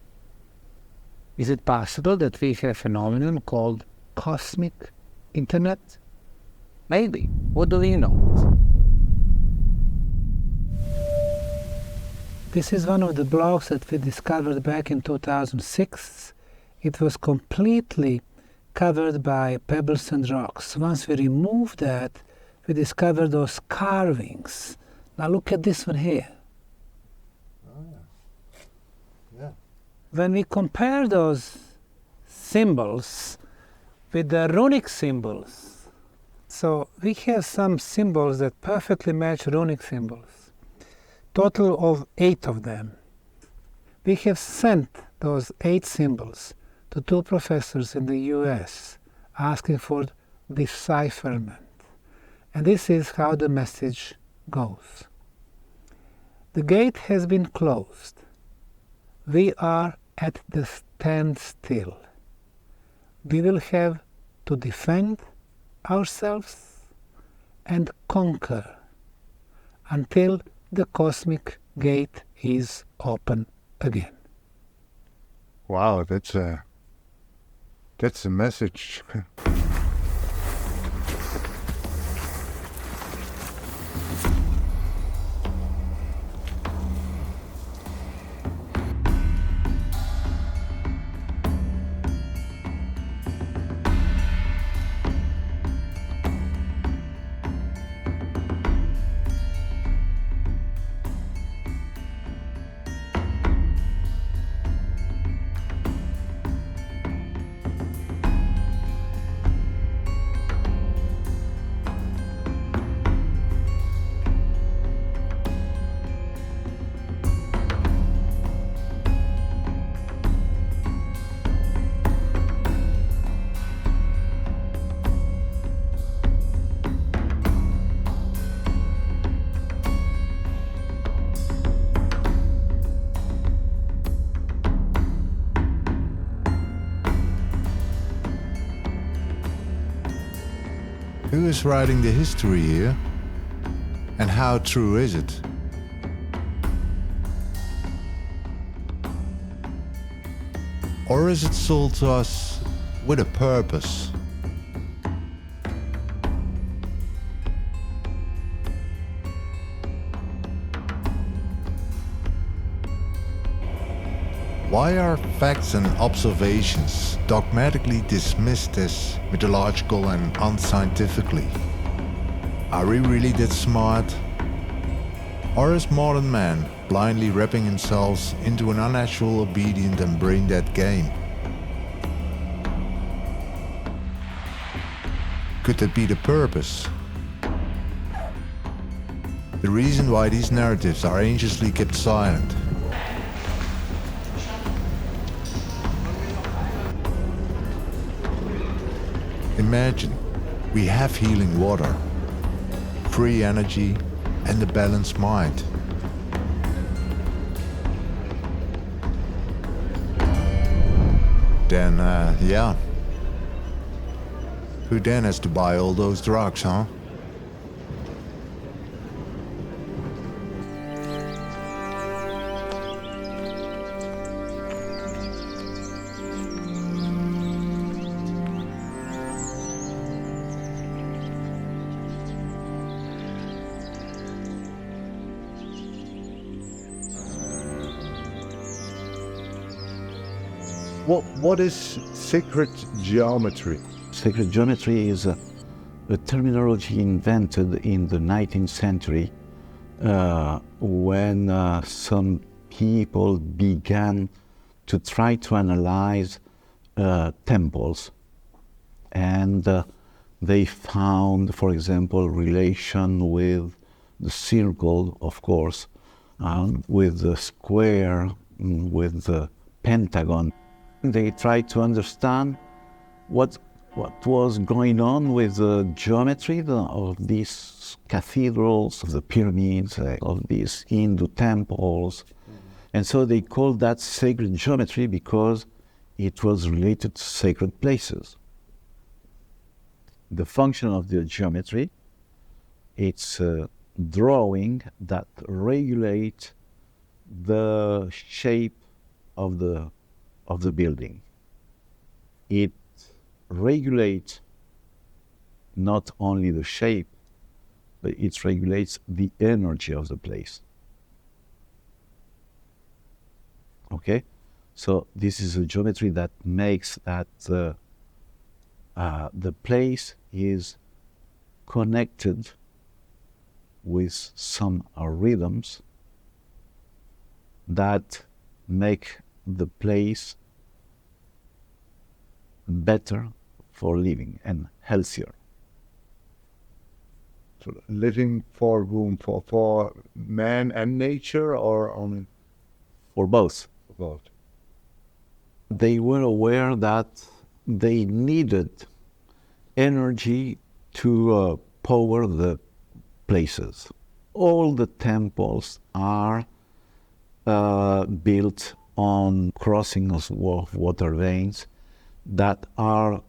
Is it possible that we have a phenomenon called cosmic internet? Maybe. What do we know? This is one of the blocks that we discovered back in 2006. It was completely covered by pebbles and rocks. Once we removed that, we discovered those carvings. Now look at this one here. When we compare those symbols with the runic symbols, so we have some symbols that perfectly match runic symbols, total of 8 of them. We have sent those 8 symbols to 2 professors in the US asking for decipherment. And this is how the message goes. The gate has been closed. We are at the standstill. We will have to defend ourselves and conquer until the cosmic gate is open again. Wow, that's a message. Who is writing the history here? And how true is it? Or is it sold to us with a purpose? Why are facts and observations dogmatically dismissed as mythological and unscientifically? Are we really that smart? Or is modern man blindly wrapping himself into an unnatural, obedient and brain-dead game? Could that be the purpose? The reason why these narratives are anxiously kept silent? Imagine, we have healing water, free energy and a balanced mind. Then, yeah. Who then has to buy all those drugs, huh? What is sacred geometry? Sacred geometry is a terminology invented in the 19th century when some people began to try to analyze temples, and they found, for example, relation with the circle, of course, with the square, with the pentagon. They tried to understand what was going on with the geometry of these cathedrals, of the pyramids, of these Hindu temples. And so they called that sacred geometry because it was related to sacred places. The function of the geometry, it's a drawing that regulates the shape of the building. It regulates not only the shape, but it regulates the energy of the place. Okay? So this is a geometry that makes that the place is connected with some rhythms that make the place better for living and healthier. So living for whom? For man and nature, or only? For both. For both. They were aware that they needed energy to power the places. All the temples are built on crossings of water veins that are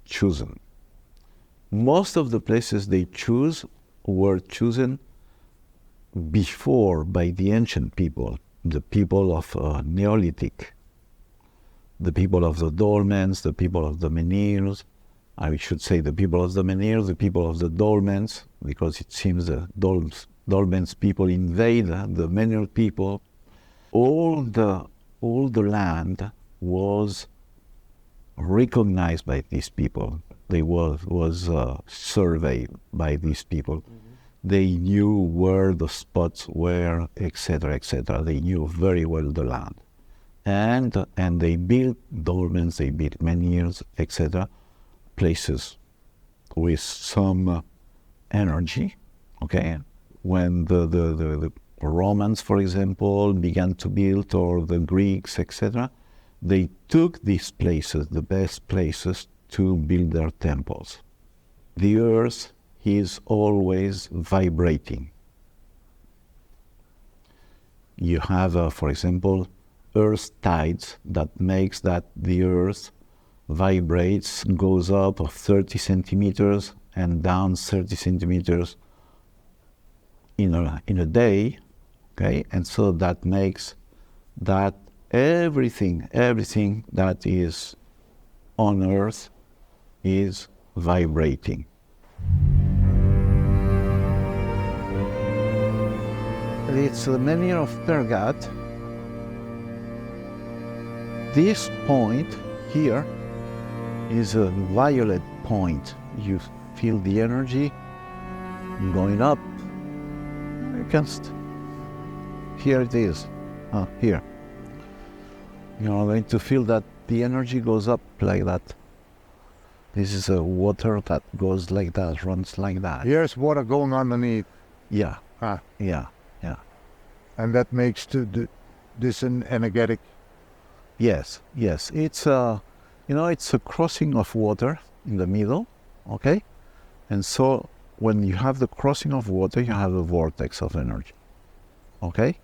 chosen. Most of the places they choose were chosen before by the ancient people, the people of Neolithic, the people of the Dolmens, the people of the Menhirs. I should say the people of the Menhirs, the people of the Dolmens, because it seems the Dolmens people invade the Menhir people. All the land was recognized by these people. They was surveyed by these people. They knew where the spots were, etc., etc. They knew very well the land, and they built dolmens, they built menhirs, etc. Places with some energy. Okay, when the Romans, for example, began to build, or the Greeks, etc., they took these places, the best places, to build their temples. The earth is always vibrating. You have, for example, earth tides that makes that the earth vibrates, goes up of 30 centimeters and down 30 centimeters in a day, okay? And so that makes that everything that is on earth is vibrating. It's the menhir of Pergat. this point here is a violet point. You feel the energy going up against. Here it is. Here. You're going to feel that the energy goes up like that. This is a water that goes like that, runs like that. Here's water going underneath. Yeah. Ah. Yeah. And that makes this an energetic. Yes. It's it's a crossing of water in the middle, okay? And so when you have the crossing of water, you have a vortex of energy, okay?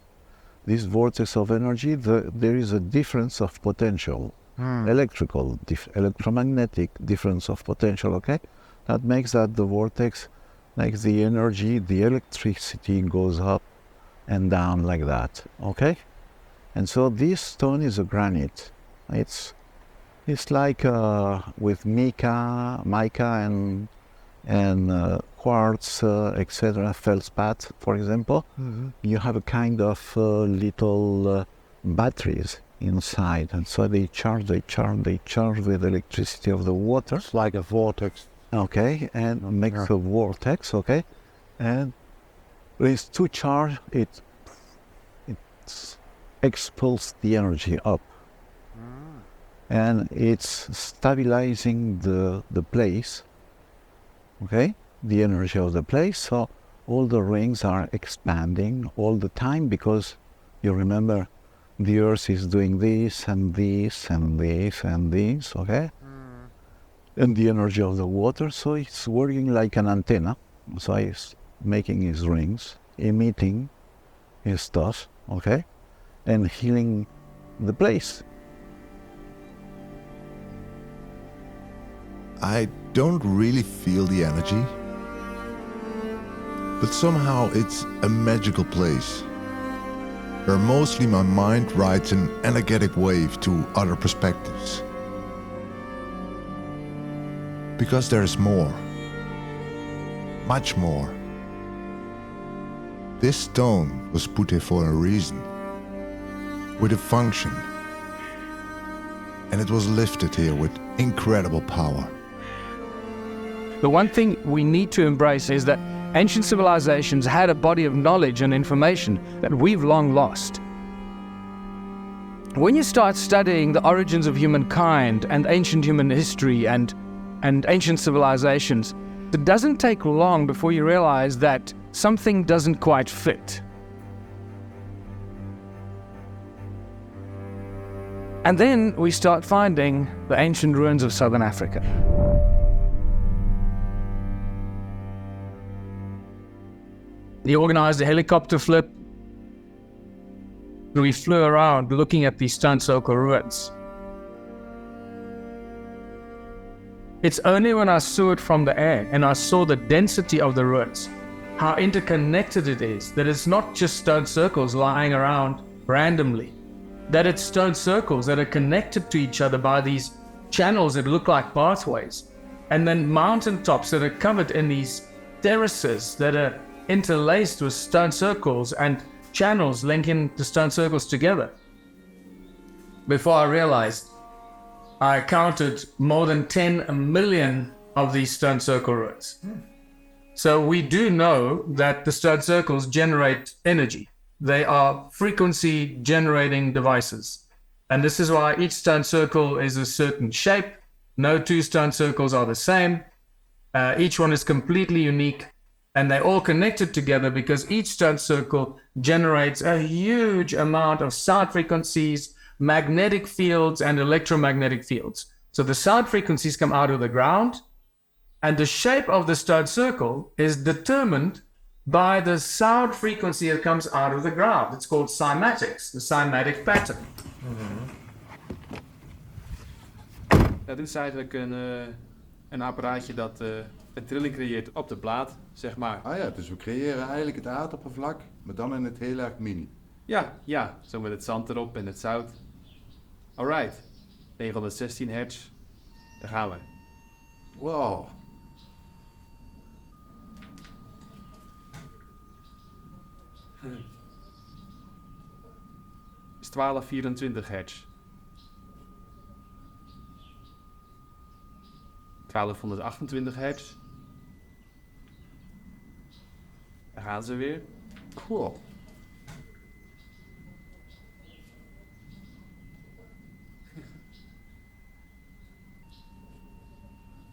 This vortex of energy, there is a difference of potential, electromagnetic difference of potential, okay? That makes that the vortex, like the energy, the electricity goes up and down like that, okay? And so this stone is a granite. It's like with mica and quartz, etc., feldspar, for example. You have a kind of little batteries inside, and so they charge with electricity of the water. It's like a vortex. Okay, and makes a vortex, okay? And when it's too charged, it expels the energy up. And it's stabilizing the place, okay? The energy of the place, so all the rings are expanding all the time, because you remember the earth is doing this and this and this and this, okay? And the energy of the water, so it's working like an antenna. So it's making his rings, emitting his stuff, okay? And healing the place. I don't really feel the energy, but somehow it's a magical place, where mostly my mind rides an energetic wave to other perspectives. Because there is more, much more. This stone was put here for a reason, with a function, and it was lifted here with incredible power. The one thing we need to embrace is that ancient civilizations had a body of knowledge and information that we've long lost. When you start studying the origins of humankind and ancient human history and ancient civilizations, it doesn't take long before you realize that something doesn't quite fit. And then we start finding the ancient ruins of Southern Africa. He organized a helicopter flip. We flew around looking at these stone circle ruins. It's only when I saw it from the air and I saw the density of the ruins, how interconnected it is, that it's not just stone circles lying around randomly, that it's stone circles that are connected to each other by these channels that look like pathways, and then mountaintops that are covered in these terraces that are interlaced with stone circles and channels linking the stone circles together. Before I realized, I counted more than 10 million of these stone circle ruins. So we do know that the stone circles generate energy. They are frequency generating devices. And this is why each stone circle is a certain shape. No two stone circles are the same. Each one is completely unique. And they're all connected together because each stone circle generates a huge amount of sound frequencies, magnetic fields, and electromagnetic fields. So the sound frequencies come out of the ground, and the shape of the stone circle is determined by the sound frequency that comes out of the ground. It's called cymatics, the cymatic pattern. Ja, dit is eigenlijk een apparaatje dat een trilling creëert op de plaat, zeg maar. Ah ja, dus we creëren eigenlijk het aardoppervlak, maar dan in het heel erg mini. Ja, zo met het zand erop en het zout. Alright, 916 hertz, daar gaan we. Wow. Is 1224 hertz. 1228 hertz. Daar gaan ze weer. Cool.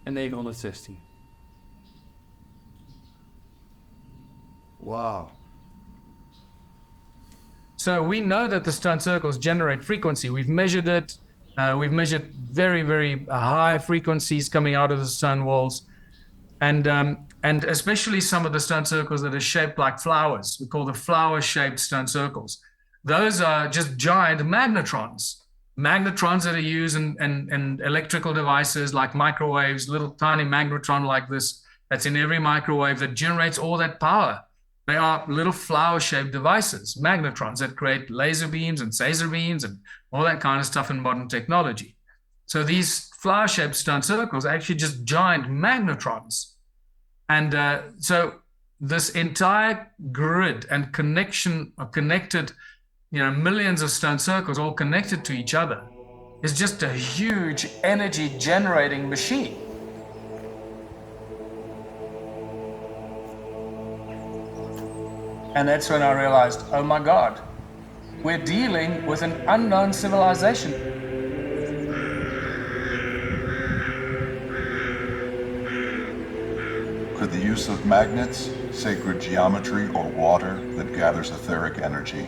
En 916. Wow. So we know that the stone circles generate frequency. We've measured it. We've measured very, very high frequencies coming out of the stone walls. And especially some of the stone circles that are shaped like flowers. We call the flower-shaped stone circles. Those are just giant magnetrons. Magnetrons that are used in electrical devices like microwaves, little tiny magnetron like this that's in every microwave that generates all that power. They are little flower-shaped devices, magnetrons that create laser beams and phaser beams and all that kind of stuff in modern technology. So these flower-shaped stone circles are actually just giant magnetrons. And so this entire grid and connection are connected, millions of stone circles all connected to each other is just a huge energy generating machine. And that's when I realized, oh my God, we're dealing with an unknown civilization. Could the use of magnets, sacred geometry, or water that gathers etheric energy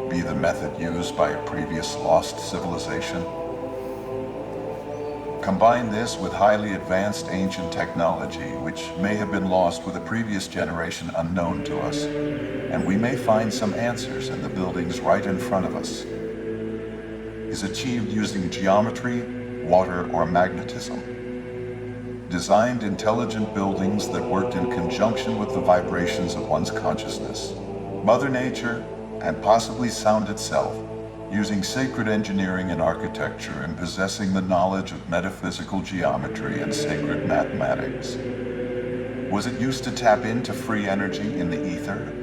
be the method used by a previous lost civilization? Combine this with highly advanced ancient technology, which may have been lost with a previous generation unknown to us, and we may find some answers in the buildings right in front of us. Is achieved using geometry, water, or magnetism. Designed intelligent buildings that worked in conjunction with the vibrations of one's consciousness. Mother Nature, and possibly sound itself, using sacred engineering and architecture and possessing the knowledge of metaphysical geometry and sacred mathematics. Was it used to tap into free energy in the ether?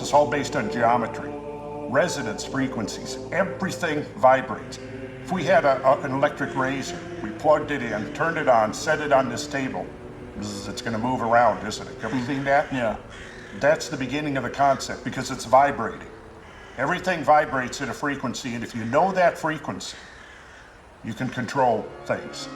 It's all based on geometry, resonance frequencies, everything vibrates. If we had an electric razor, we plugged it in, turned it on, set it on this table, it's going to move around, isn't it? Ever seen that? Yeah. That's the beginning of the concept because it's vibrating. Everything vibrates at a frequency, and if you know that frequency, you can control things.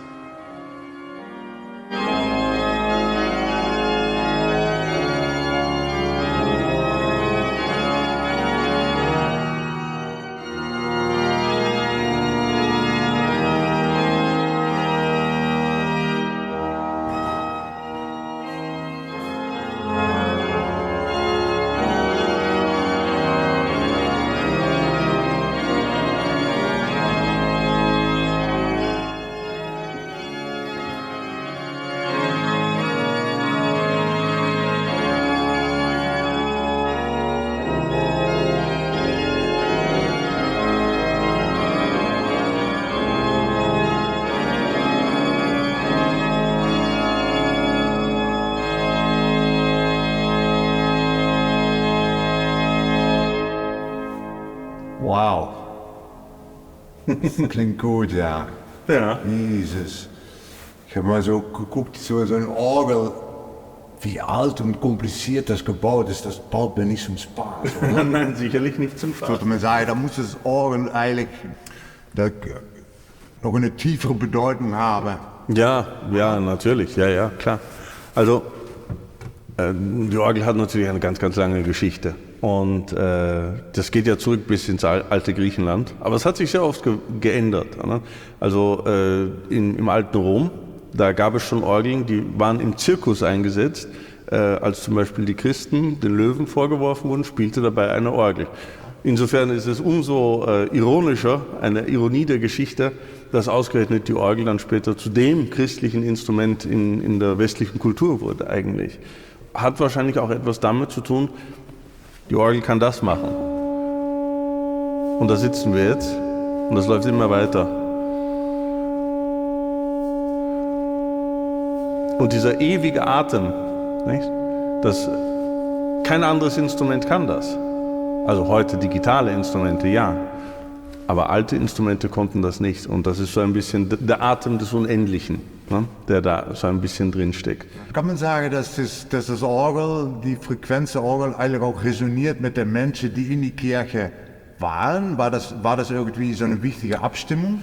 Wauw. Klinkt goed, ja. Ja. Jezus. Ich habe mal so geguckt, so ein Orgel, wie alt und kompliziert das gebaut ist, das baut mir nicht zum Spaß. Oder? Nein, sicherlich nicht zum Ich Spaß. würde mal sagen, da muss das Orgel eigentlich noch eine tiefere Bedeutung haben. Ja, natürlich, ja, klar. Also, die Orgel hat natürlich eine ganz, ganz lange Geschichte. Und das geht ja zurück bis ins alte Griechenland. Aber es hat sich sehr oft geändert. Ne? Also im alten Rom, da gab es schon Orgeln, die waren im Zirkus eingesetzt. Als zum Beispiel die Christen den Löwen vorgeworfen wurden, spielte dabei eine Orgel. Insofern ist es umso ironischer, eine Ironie der Geschichte, dass ausgerechnet die Orgel dann später zu dem christlichen Instrument in der westlichen Kultur wurde eigentlich. Hat wahrscheinlich auch etwas damit zu tun, die Orgel kann das machen. Und da sitzen wir jetzt und das läuft immer weiter. Und dieser ewige Atem, nicht? Kein anderes Instrument kann das. Also heute digitale Instrumente, ja. Aber alte Instrumente konnten das nicht. Und das ist so ein bisschen der Atem des Unendlichen, ne? Der da so ein bisschen drin steckt. Kann man sagen, dass das Orgel, die Frequenzorgel, eigentlich auch resoniert mit den Menschen, die in die Kirche waren? War das irgendwie so eine wichtige Abstimmung?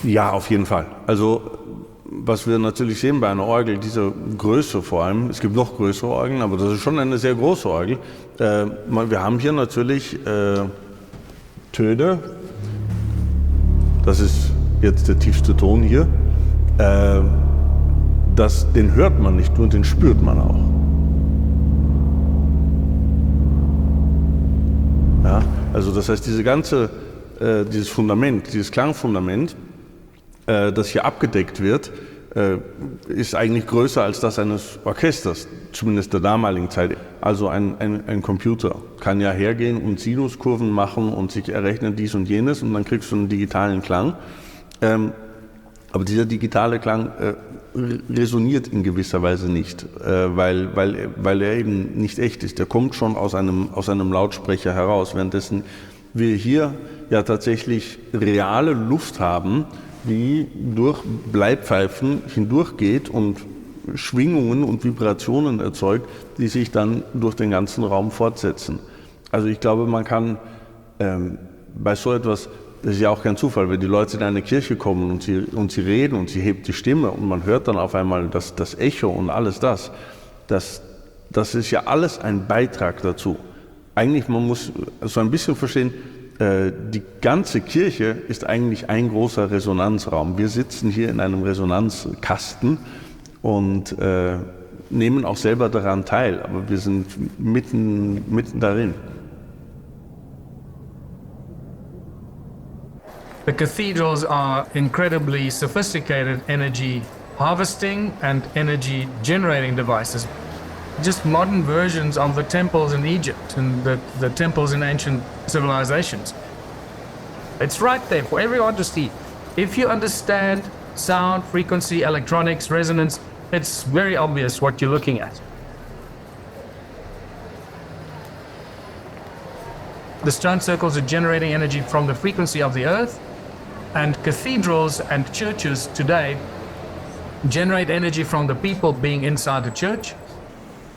Ja, auf jeden Fall. Also was wir natürlich sehen bei einer Orgel, diese Größe vor allem, es gibt noch größere Orgeln, aber das ist schon eine sehr große Orgel. Wir haben hier natürlich Töne, das ist jetzt der tiefste Ton hier, den hört man nicht nur, den spürt man auch. Ja, also das heißt, dieses Fundament, dieses Klangfundament, das hier abgedeckt wird, ist eigentlich größer als das eines Orchesters, zumindest der damaligen Zeit. Also ein Computer kann ja hergehen und Sinuskurven machen und sich errechnen dies und jenes und dann kriegst du einen digitalen Klang. Aber dieser digitale Klang resoniert in gewisser Weise nicht, weil er eben nicht echt ist. Der kommt schon aus einem Lautsprecher heraus, währenddessen wir hier ja tatsächlich reale Luft haben, die durch Bleipfeifen hindurchgeht und Schwingungen und Vibrationen erzeugt, die sich dann durch den ganzen Raum fortsetzen. Also ich glaube, man kann bei so etwas, das ist ja auch kein Zufall, wenn die Leute in eine Kirche kommen und sie reden und sie hebt die Stimme und man hört dann auf einmal das Echo und alles das ist ja alles ein Beitrag dazu. Eigentlich, man muss so ein bisschen verstehen, die ganze Kirche ist eigentlich ein großer Resonanzraum. Wir sitzen hier in einem Resonanzkasten und nehmen auch selber daran teil, aber wir sind mitten darin. The cathedrals are incredibly sophisticated energy harvesting and energy generating devices. Just modern versions of the temples in Egypt and the temples in ancient civilizations. It's right there for everyone to see. If you understand sound, frequency, electronics, resonance, it's very obvious what you're looking at. The stone circles are generating energy from the frequency of the earth, and cathedrals and churches today generate energy from the people being inside the church.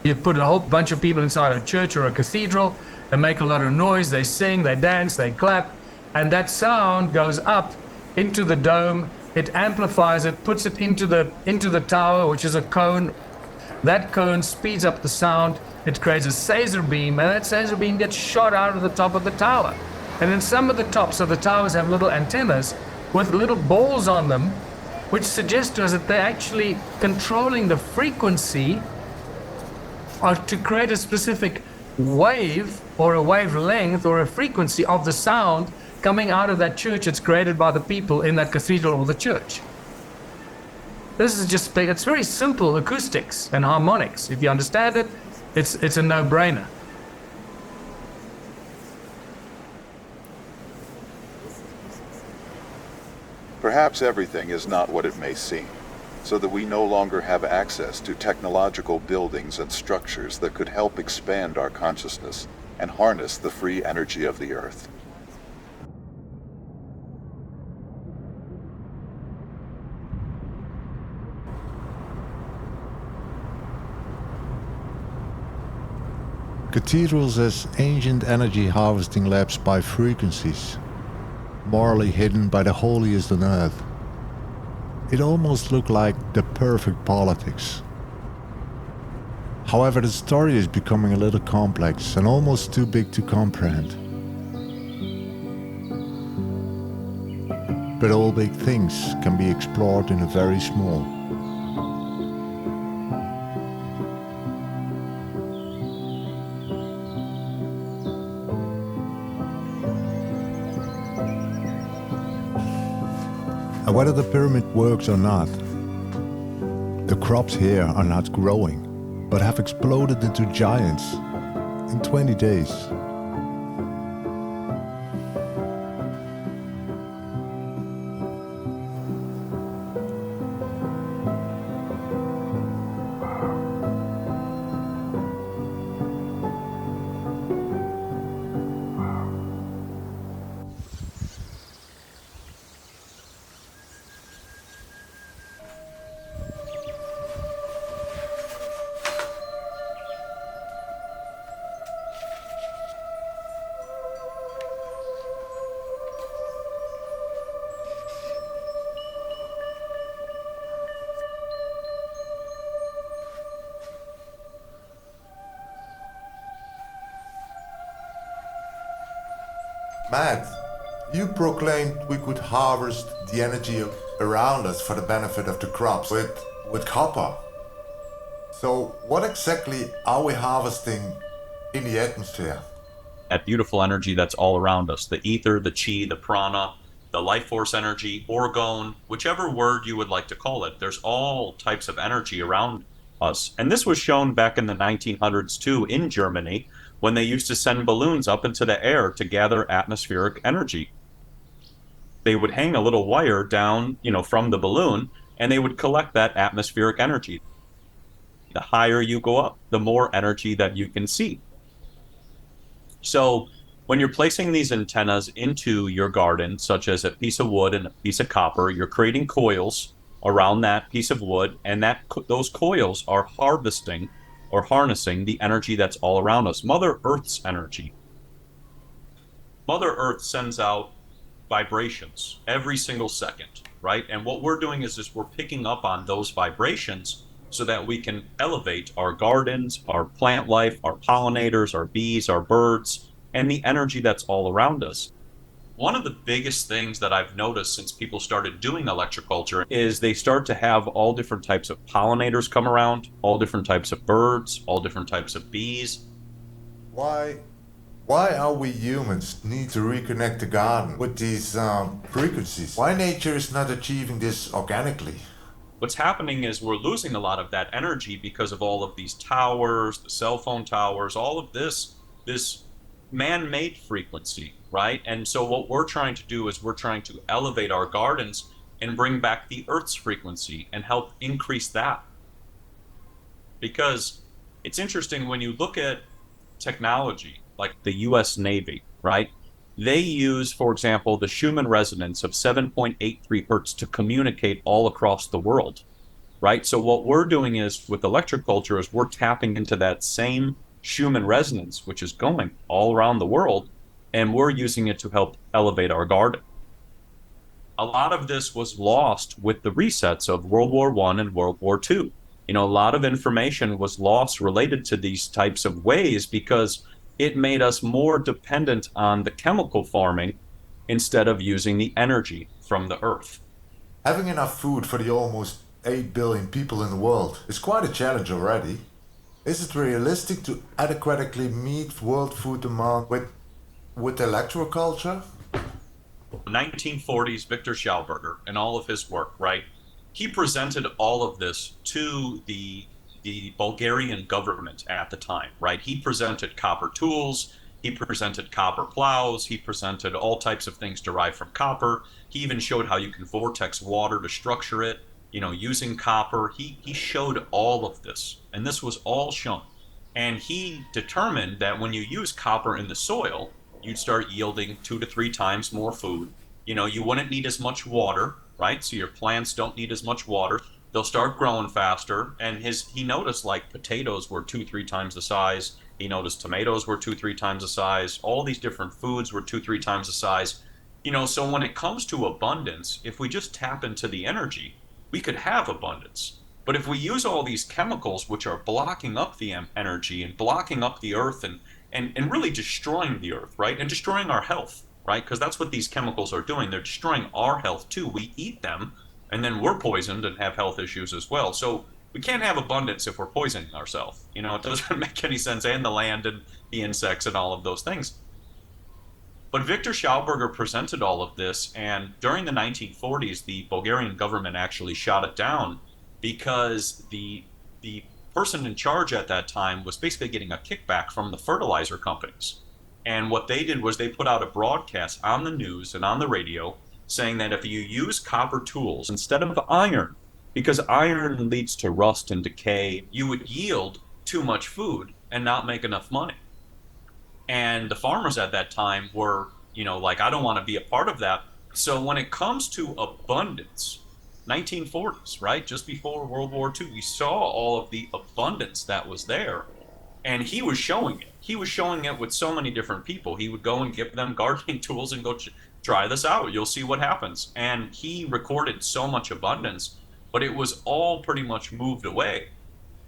You put a whole bunch of people inside a church or a cathedral, they make a lot of noise, they sing, they dance, they clap, and that sound goes up into the dome, it amplifies it, puts it into the tower, which is a cone. That cone speeds up the sound, it creates a Caesar beam, and that Caesar beam gets shot out of the top of the tower. And then some of the tops of the towers have little antennas with little balls on them, which suggests to us that they're actually controlling the frequency or to create a specific wave or a wavelength or a frequency of the sound coming out of that church that's created by the people in that cathedral or the church. This is just, it's very simple acoustics and harmonics. If you understand it, it's a no-brainer. Perhaps everything is not what it may seem, so that we no longer have access to technological buildings and structures that could help expand our consciousness and harness the free energy of the earth. Cathedrals as ancient energy harvesting labs by frequencies, morally hidden by the holiest on earth. It almost looked like the perfect politics. However, the story is becoming a little complex and almost too big to comprehend. But all big things can be explored in a very small. And whether the pyramid works or not, the crops here are not growing, but have exploded into giants in 20 days. Matt, you proclaimed we could harvest the energy around us for the benefit of the crops with copper. So what exactly are we harvesting in the atmosphere? That beautiful energy that's all around us, the ether, the chi, the prana, the life force energy, orgone, whichever word you would like to call it. There's all types of energy around us. And this was shown back in the 1900s too in Germany, when they used to send balloons up into the air to gather atmospheric energy. They would hang a little wire down, from the balloon, and they would collect that atmospheric energy. The higher you go up, the more energy that you can see. So when you're placing these antennas into your garden, such as a piece of wood and a piece of copper, you're creating coils around that piece of wood, and those coils are harvesting or harnessing the energy that's all around us, Mother Earth's energy. Mother Earth sends out vibrations every single second, right? And what we're doing is we're picking up on those vibrations so that we can elevate our gardens, our plant life, our pollinators, our bees, our birds, and the energy that's all around us. One of the biggest things that I've noticed since people started doing electroculture is they start to have all different types of pollinators come around, all different types of birds, all different types of bees. Why are we humans need to reconnect the garden with these frequencies? Why nature is not achieving this organically? What's happening is we're losing a lot of that energy because of all of these towers, the cell phone towers, all of this man-made frequency, right? And so what we're trying to do is we're trying to elevate our gardens and bring back the Earth's frequency and help increase that. Because it's interesting when you look at technology, like the US Navy, right? They use, for example, the Schumann resonance of 7.83 hertz to communicate all across the world, right? So what we're doing is with electroculture is we're tapping into that same Schumann resonance, which is going all around the world, and we're using it to help elevate our garden. A lot of this was lost with the resets of World War I and World War II. A lot of information was lost related to these types of ways because it made us more dependent on the chemical farming instead of using the energy from the earth. Having enough food for the almost 8 billion people in the world is quite a challenge already. Is it realistic to adequately meet world food demand with electroculture? 1940s, Victor Schauberger and all of his work, right? He presented all of this to the Bulgarian government at the time, right? He presented copper tools, he presented copper plows, he presented all types of things derived from copper. He even showed how you can vortex water to structure it, using copper. He showed all of this, and this was all shown. And he determined that when you use copper in the soil, you'd start yielding 2 to 3 times more food. You wouldn't need as much water, right? So your plants don't need as much water. They'll start growing faster. And he noticed like potatoes were 2-3 times the size. He noticed tomatoes were 2-3 times the size. All these different foods were 2-3 times the size. So when it comes to abundance, if we just tap into the energy, we could have abundance. But if we use all these chemicals which are blocking up the energy and blocking up the earth and really destroying the earth, right? And destroying our health, right? Because that's what these chemicals are doing. They're destroying our health too. We eat them and then we're poisoned and have health issues as well. So we can't have abundance if we're poisoning ourselves. It doesn't make any sense, and the land and the insects and all of those things. But Victor Schauberger presented all of this, and during the 1940s, the Bulgarian government actually shot it down because the person in charge at that time was basically getting a kickback from the fertilizer companies. And what they did was they put out a broadcast on the news and on the radio saying that if you use copper tools instead of iron, because iron leads to rust and decay, you would yield too much food and not make enough money. And the farmers at that time were, like, I don't want to be a part of that. So when it comes to abundance, 1940s, right, just before World War II, we saw all of the abundance that was there. And he was showing it. He was showing it with so many different people. He would go and give them gardening tools and go, try this out. You'll see what happens. And he recorded so much abundance, but it was all pretty much moved away.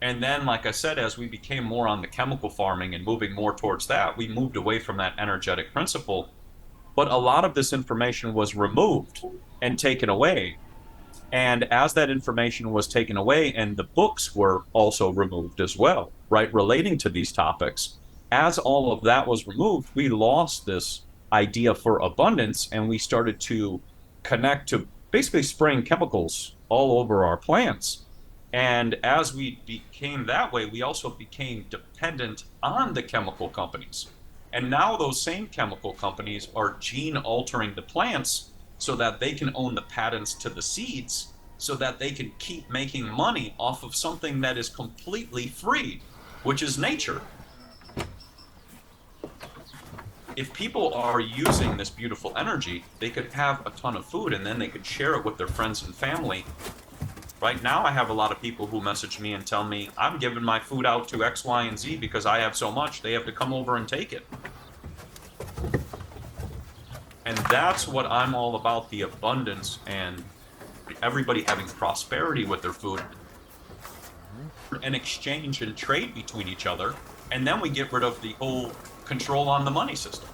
And then, like I said, as we became more on the chemical farming and moving more towards that, we moved away from that energetic principle. But a lot of this information was removed and taken away. And as that information was taken away, and the books were also removed as well, right, relating to these topics, as all of that was removed, we lost this idea for abundance, and we started to connect to basically spraying chemicals all over our plants. And as we became that way, we also became dependent on the chemical companies. And now those same chemical companies are gene altering the plants so that they can own the patents to the seeds, so that they can keep making money off of something that is completely free, which is nature. If people are using this beautiful energy, they could have a ton of food and then they could share it with their friends and family. Right now, I have a lot of people who message me and tell me, I'm giving my food out to X, Y, and Z because I have so much, they have to come over and take it. And that's what I'm all about, the abundance and everybody having prosperity with their food, and exchange and trade between each other, and then we get rid of the whole control on the money system.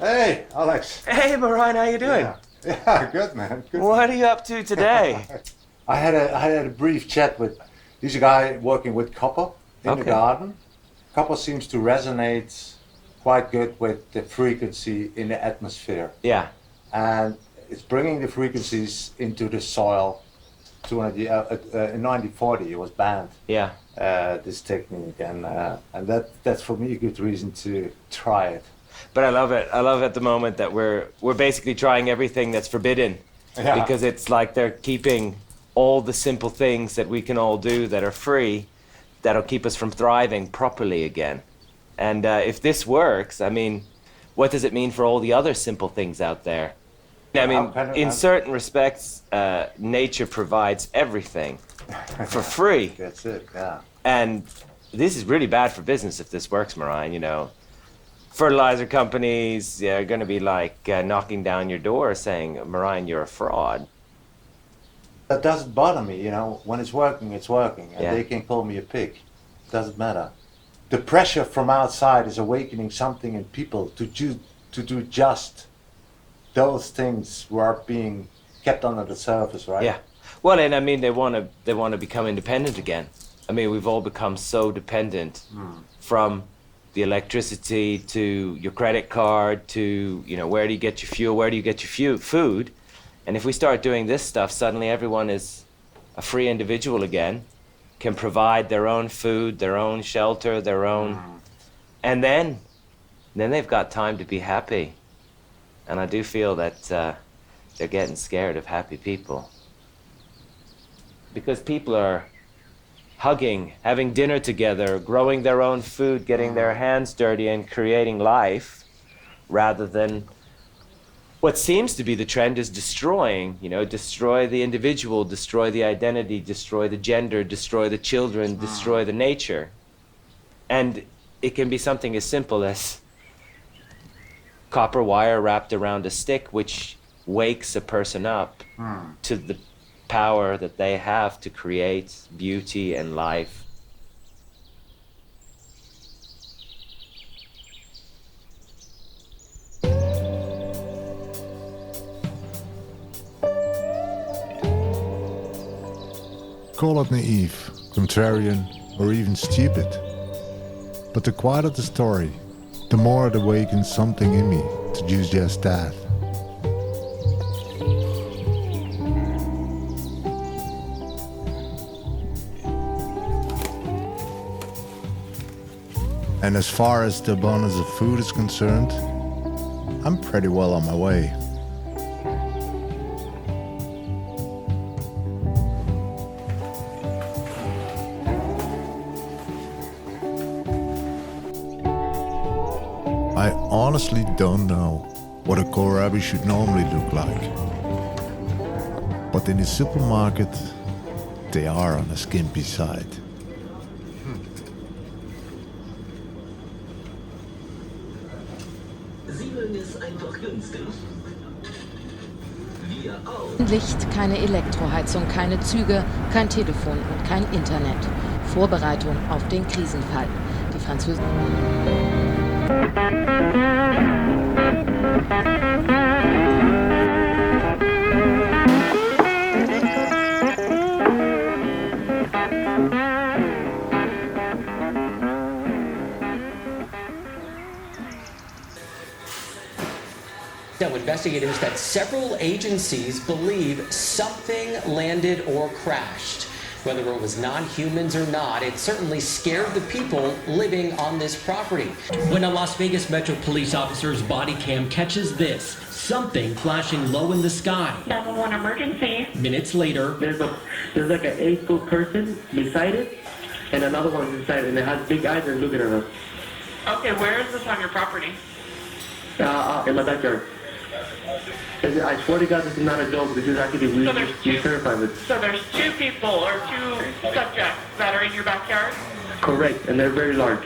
Hey, Alex. Hey, Marijn, how you doing? Yeah, good, man. Good. What are you up to today? I had a brief chat with this guy working with copper in the garden. Copper seems to resonate quite good with the frequency in the atmosphere. Yeah. And it's bringing the frequencies into the soil. In 1940, it was banned. Yeah. This technique, and that's for me a good reason to try it. But I love it. I love at the moment that we're basically trying everything that's forbidden, because it's like they're keeping all the simple things that we can all do that are free, that'll keep us from thriving properly again. And if this works, I mean, what does it mean for all the other simple things out there? I mean, in certain respects, nature provides everything for free. That's it, yeah. And this is really bad for business if this works, Marijn, you know. Fertilizer companies are going to be like knocking down your door saying, Marijn, you're a fraud. That doesn't bother me, you know. When it's working, it's working. And Yeah. they can call me a pig. It doesn't matter. The pressure from outside is awakening something in people to do just those things who are being kept under the surface, right? Yeah. Well, and I mean, they want to become independent again. I mean, we've all become so dependent from the electricity to your credit card to, you know, where do you get your fuel, where do you get your food? And if we start doing this stuff, suddenly everyone is a free individual again, can provide their own food, their own shelter, their own, and then they've got time to be happy. And I do feel that they're getting scared of happy people. Because people are hugging, having dinner together, growing their own food, getting their hands dirty and creating life, rather than what seems to be the trend is destroying, you know, destroy the individual, destroy the identity, destroy the gender, destroy the children, destroy the nature. And it can be something as simple as copper wire wrapped around a stick, which wakes a person up to the power that they have to create beauty and life. Call it naive, contrarian, or even stupid. But the quieter the story, the more it awakens something in me to do just that. And as far as the abundance of food is concerned, I'm pretty well on my way. I honestly don't know what a kohlrabi should normally look like. But in the supermarket, they are on the skimpy side. Licht, keine Elektroheizung, keine Züge, kein Telefon und kein Internet. Vorbereitung auf den Krisenfall. Die Franzosen. Tell investigators that several agencies believe something landed or crashed. Whether it was non-humans or not, it certainly scared the people living on this property. When a Las Vegas Metro Police officer's body cam catches this, something flashing low in the sky. 911 emergency. Minutes later, there's like an 8-foot person beside it, and another one beside it, and it has big eyes and looking at us. Okay, where is this on your property? In my backyard. I swear to God, this is not a joke. This is actually we terrified with. So there's two people or two subjects that are in your backyard? Correct, and they're very large.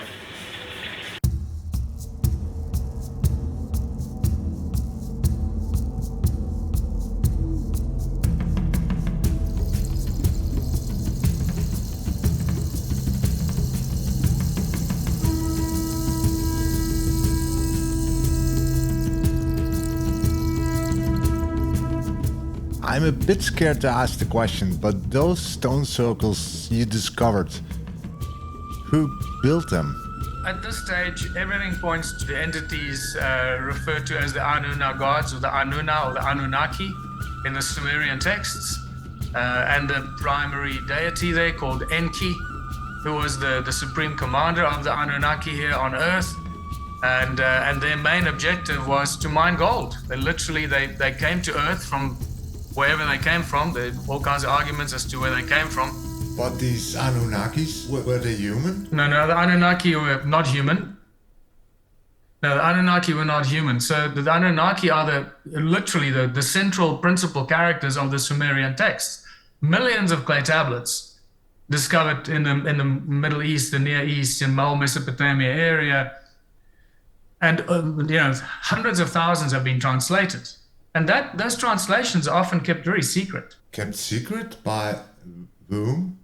I'm a bit scared to ask the question, but those stone circles you discovered, who built them? At this stage, everything points to the entities referred to as the Anuna gods, or the Anuna or the Anunnaki in the Sumerian texts, and the primary deity there called Enki, who was the supreme commander of the Anunnaki here on Earth. And their main objective was to mine gold. They came to Earth from wherever they came from. There are all kinds of arguments as to where they came from. But these Anunnakis, were they human? No, the Anunnaki were not human. No, the Anunnaki were not human. So the Anunnaki are literally the central principal characters of the Sumerian texts. Millions of clay tablets discovered in the Middle East, the Near East, in Mesopotamia area. And hundreds of thousands have been translated. And those translations are often kept very secret. Kept secret by whom?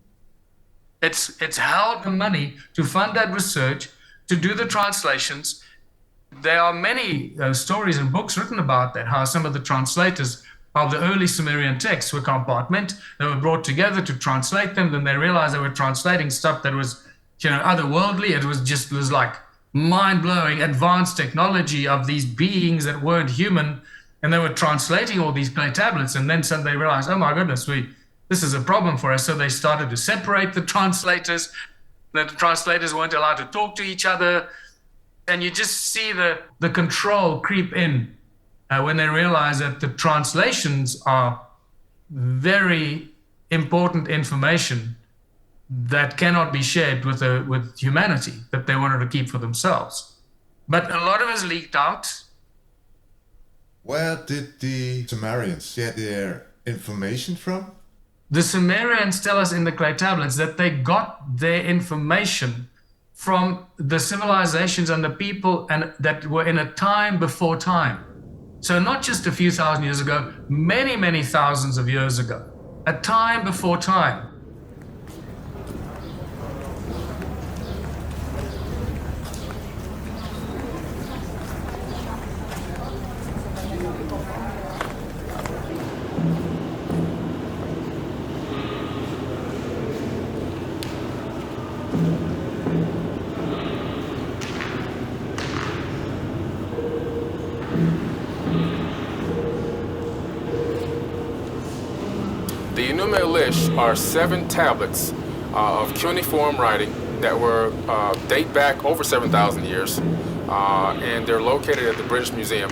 It's held the money to fund that research, to do the translations. There are many stories and books written about that, how some of the translators of the early Sumerian texts were compartmented. They were brought together to translate them. Then they realized they were translating stuff that was, otherworldly. It was like mind-blowing advanced technology of these beings that weren't human. And they were translating all these clay tablets, and then suddenly they realized, oh my goodness, this is a problem for us. So they started to separate the translators. The translators weren't allowed to talk to each other. And you just see the control creep in when they realize that the translations are very important information that cannot be shared with humanity, that they wanted to keep for themselves. But a lot of it leaked out. Where did the Sumerians get their information from? The Sumerians tell us in the clay tablets that they got their information from the civilizations and the people that were in a time before time. So not just a few thousand years ago, many, many thousands of years ago. A time before time. The Enuma Elish are 7 tablets of cuneiform writing that were date back over 7,000 years, and they're located at the British Museum.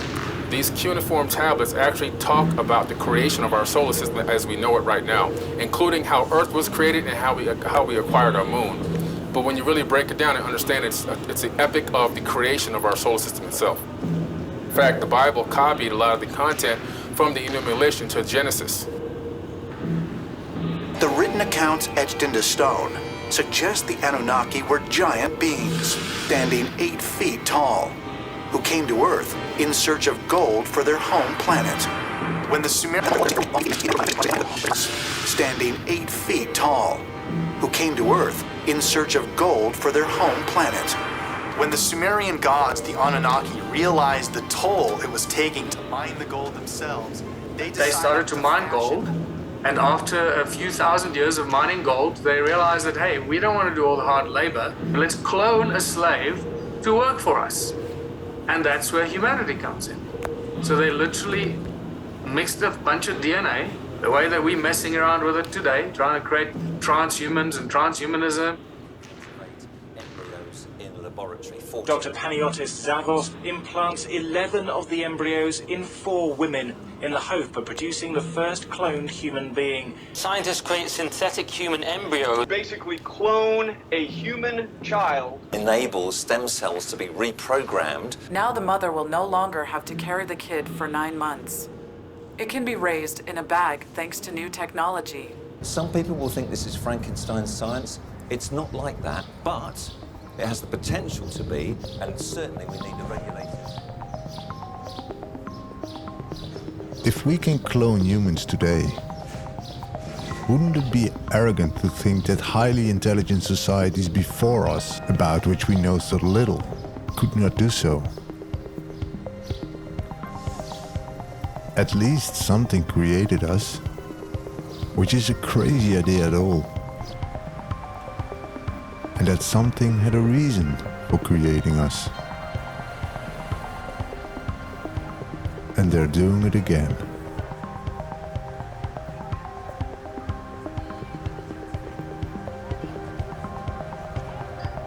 These cuneiform tablets actually talk about the creation of our solar system as we know it right now, including how Earth was created and how we acquired our moon. But when you really break it down and understand it's the epic of the creation of our solar system itself. In fact, the Bible copied a lot of the content from the Enuma Elish into Genesis. The written accounts etched into stone suggest the Anunnaki were giant beings, standing 8 feet tall. who came to Earth in search of gold for their home planet. When the Sumerians, standing 8 feet tall, who came to Earth in search of gold for their home planet. When the Sumerian gods, the Anunnaki, realized the toll it was taking to mine the gold themselves, they started to mine gold, and after a few thousand years of mining gold, they realized that, hey, we don't want to do all the hard labor, let's clone a slave to work for us. And that's where humanity comes in. So they literally mixed a bunch of DNA, the way that we're messing around with it today, trying to create transhumans and transhumanism. Dr. Panagiotis Zavos implants 11 of the embryos in 4 women in the hope of producing the first cloned human being. Scientists create synthetic human embryos. Basically clone a human child. Enables stem cells to be reprogrammed. Now the mother will no longer have to carry the kid for 9 months. It can be raised in a bag thanks to new technology. Some people will think this is Frankenstein's science. It's not like that, but it has the potential to be, and certainly we need the regulators. If we can clone humans today, wouldn't it be arrogant to think that highly intelligent societies before us, about which we know so little, could not do so? At least something created us, which is a crazy idea at all. And that something had a reason for creating us. And they're doing it again.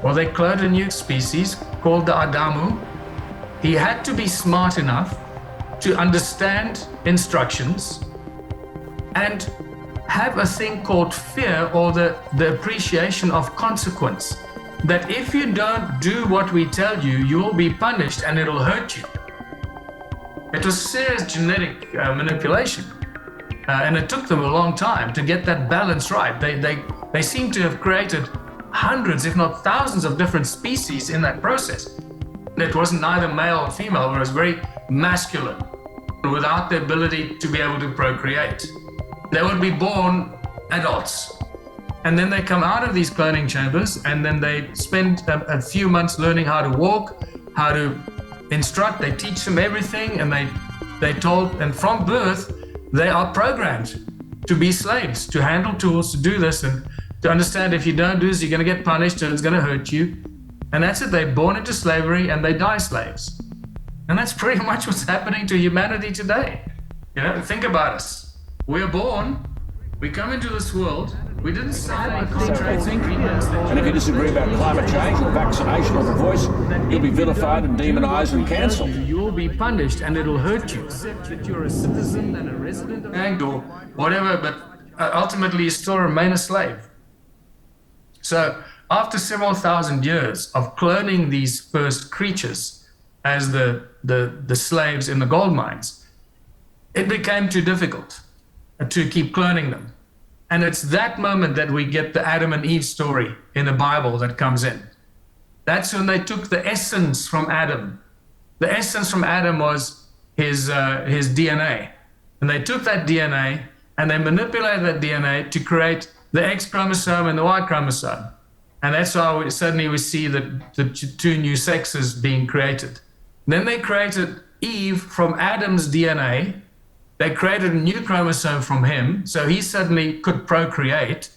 Well, they cloned a new species called the Adamu. He had to be smart enough to understand instructions and have a thing called fear, or the appreciation of consequence. That if you don't do what we tell you, you will be punished and it'll hurt you. It was serious genetic manipulation. And it took them a long time to get that balance right. They seem to have created hundreds, if not thousands, of different species in that process. It wasn't neither male or female, it was very masculine, without the ability to be able to procreate. They would be born adults. And then they come out of these cloning chambers, and then they spend a few months learning how to walk, how to instruct. They teach them everything, and they told, and from birth, they are programmed to be slaves, to handle tools, to do this, and to understand if you don't do this, you're going to get punished and it's going to hurt you. And that's it. They're born into slavery and they die slaves. And that's pretty much what's happening to humanity today. You know, think about us. We're born, we come into this world, we didn't sign any contracts, agreements. And if you disagree about climate change or vaccination or the voice, you'll be vilified and demonized and cancelled. You will be punished and it'll hurt you. That you're a citizen and a resident of Ang or whatever, but ultimately you still remain a slave. So after several thousand years of cloning these first creatures as the slaves in the gold mines, it became too difficult to keep cloning them. And it's that moment that we get the Adam and Eve story in the Bible that comes in. That's when they took the essence from Adam. The essence from Adam was his DNA. And they took that DNA and they manipulated that DNA to create the X chromosome and the Y chromosome. And that's how suddenly we see the two new sexes being created. Then they created Eve from Adam's DNA. They created a new chromosome from him, so he suddenly could procreate.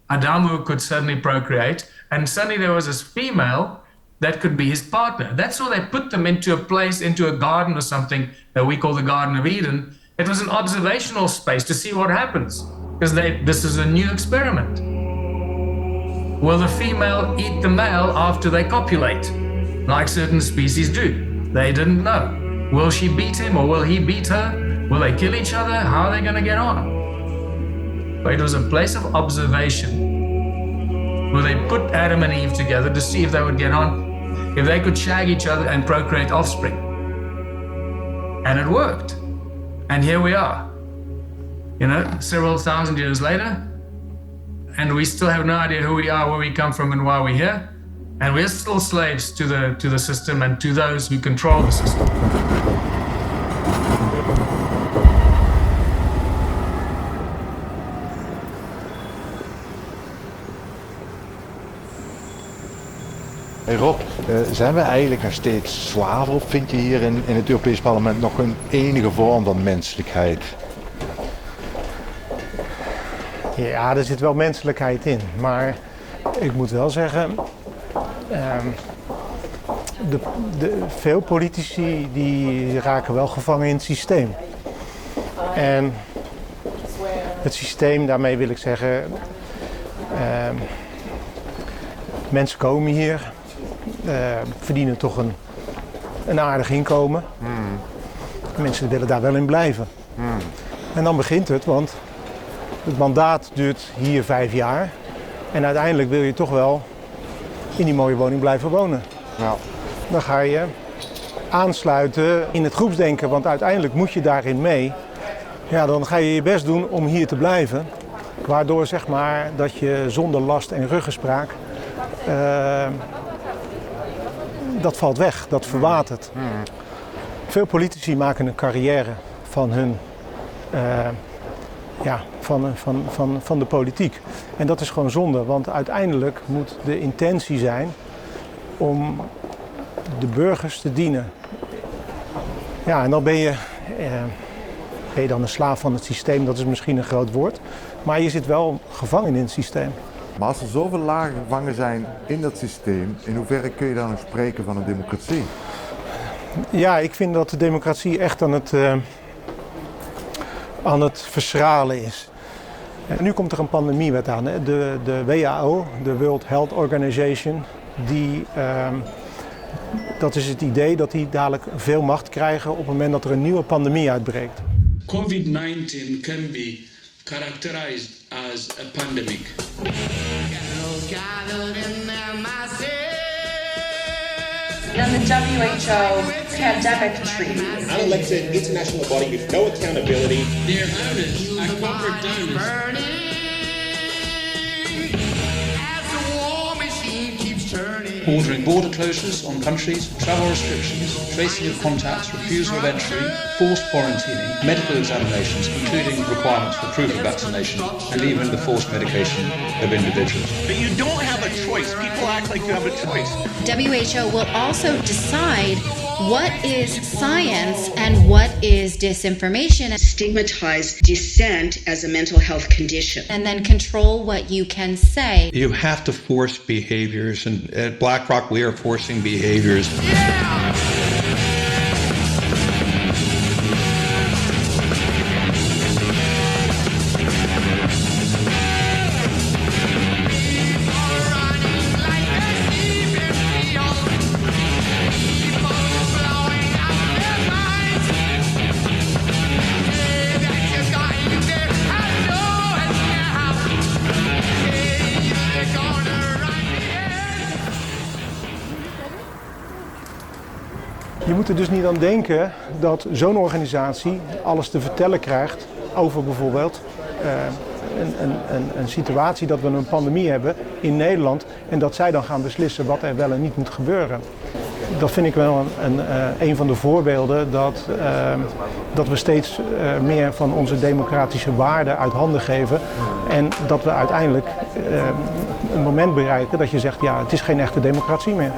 Adamu could suddenly procreate, and suddenly there was this female that could be his partner. That's why they put them into a place, into a garden or something that we call the Garden of Eden. It was an observational space to see what happens, because this is a new experiment. Will the female eat the male after they copulate, like certain species do? They didn't know. Will she beat him or will he beat her? Will they kill each other? How are they going to get on? But it was a place of observation where they put Adam and Eve together to see if they would get on, if they could shag each other and procreate offspring. And it worked. And here we are, you know, several thousand years later, and we still have no idea who we are, where we come from, and why we're here. And we're still slaves to the system and to those who control the system. Hey Rob, zijn we eigenlijk nog steeds zwavel, vind je hier in het Europees Parlement, nog een enige vorm van menselijkheid? Ja, er zit wel menselijkheid in, maar ik moet wel zeggen, veel politici die raken wel gevangen in het systeem. En het systeem, daarmee wil ik zeggen, mensen komen hier, verdienen toch een aardig inkomen. Mensen willen daar wel in blijven. En dan begint het, want het mandaat duurt hier 5 jaar. En uiteindelijk wil je toch wel in die mooie woning blijven wonen. Ja. Dan ga je aansluiten in het groepsdenken, want uiteindelijk moet je daarin mee. Ja, dan ga je je best doen om hier te blijven. Waardoor zeg maar dat je zonder last en ruggenspraak, dat valt weg, dat verwatert. Veel politici maken een carrière van hun, van de politiek. En dat is gewoon zonde, want uiteindelijk moet de intentie zijn om de burgers te dienen. Ja, en dan ben je dan een slaaf van het systeem, dat is misschien een groot woord. Maar je zit wel gevangen in het systeem. Maar als er zoveel lagen gevangen zijn in dat systeem, in hoeverre kun je dan nog spreken van een democratie? Ja, ik vind dat de democratie echt aan het verschralen is. En nu komt er een pandemiewet aan. Hè. De WHO, de World Health Organization, dat is het idee dat die dadelijk veel macht krijgen op het moment dat er een nieuwe pandemie uitbreekt. COVID-19 can be characterized as a pandemic. And the WHO pandemic treaty. An unelected international body with no accountability. Their owners are corporate donors. Ordering border closures on countries, travel restrictions, tracing of contacts, refusal of entry, forced quarantining, medical examinations, including requirements for proof of vaccination, and even the forced medication of individuals. But you don't have a choice. People act like you have a choice. WHO will also decide what is science and what is disinformation. Stigmatize dissent as a mental health condition. And then control what you can say. You have to force behaviors, and at BlackRock we are forcing behaviors. Je moet er dus niet aan denken dat zo'n organisatie alles te vertellen krijgt over bijvoorbeeld een situatie dat we een pandemie hebben in Nederland en dat zij dan gaan beslissen wat er wel en niet moet gebeuren. Dat vind ik wel een van de voorbeelden dat we steeds meer van onze democratische waarden uit handen geven en dat we uiteindelijk een moment bereiken dat je zegt ja, het is geen echte democratie meer.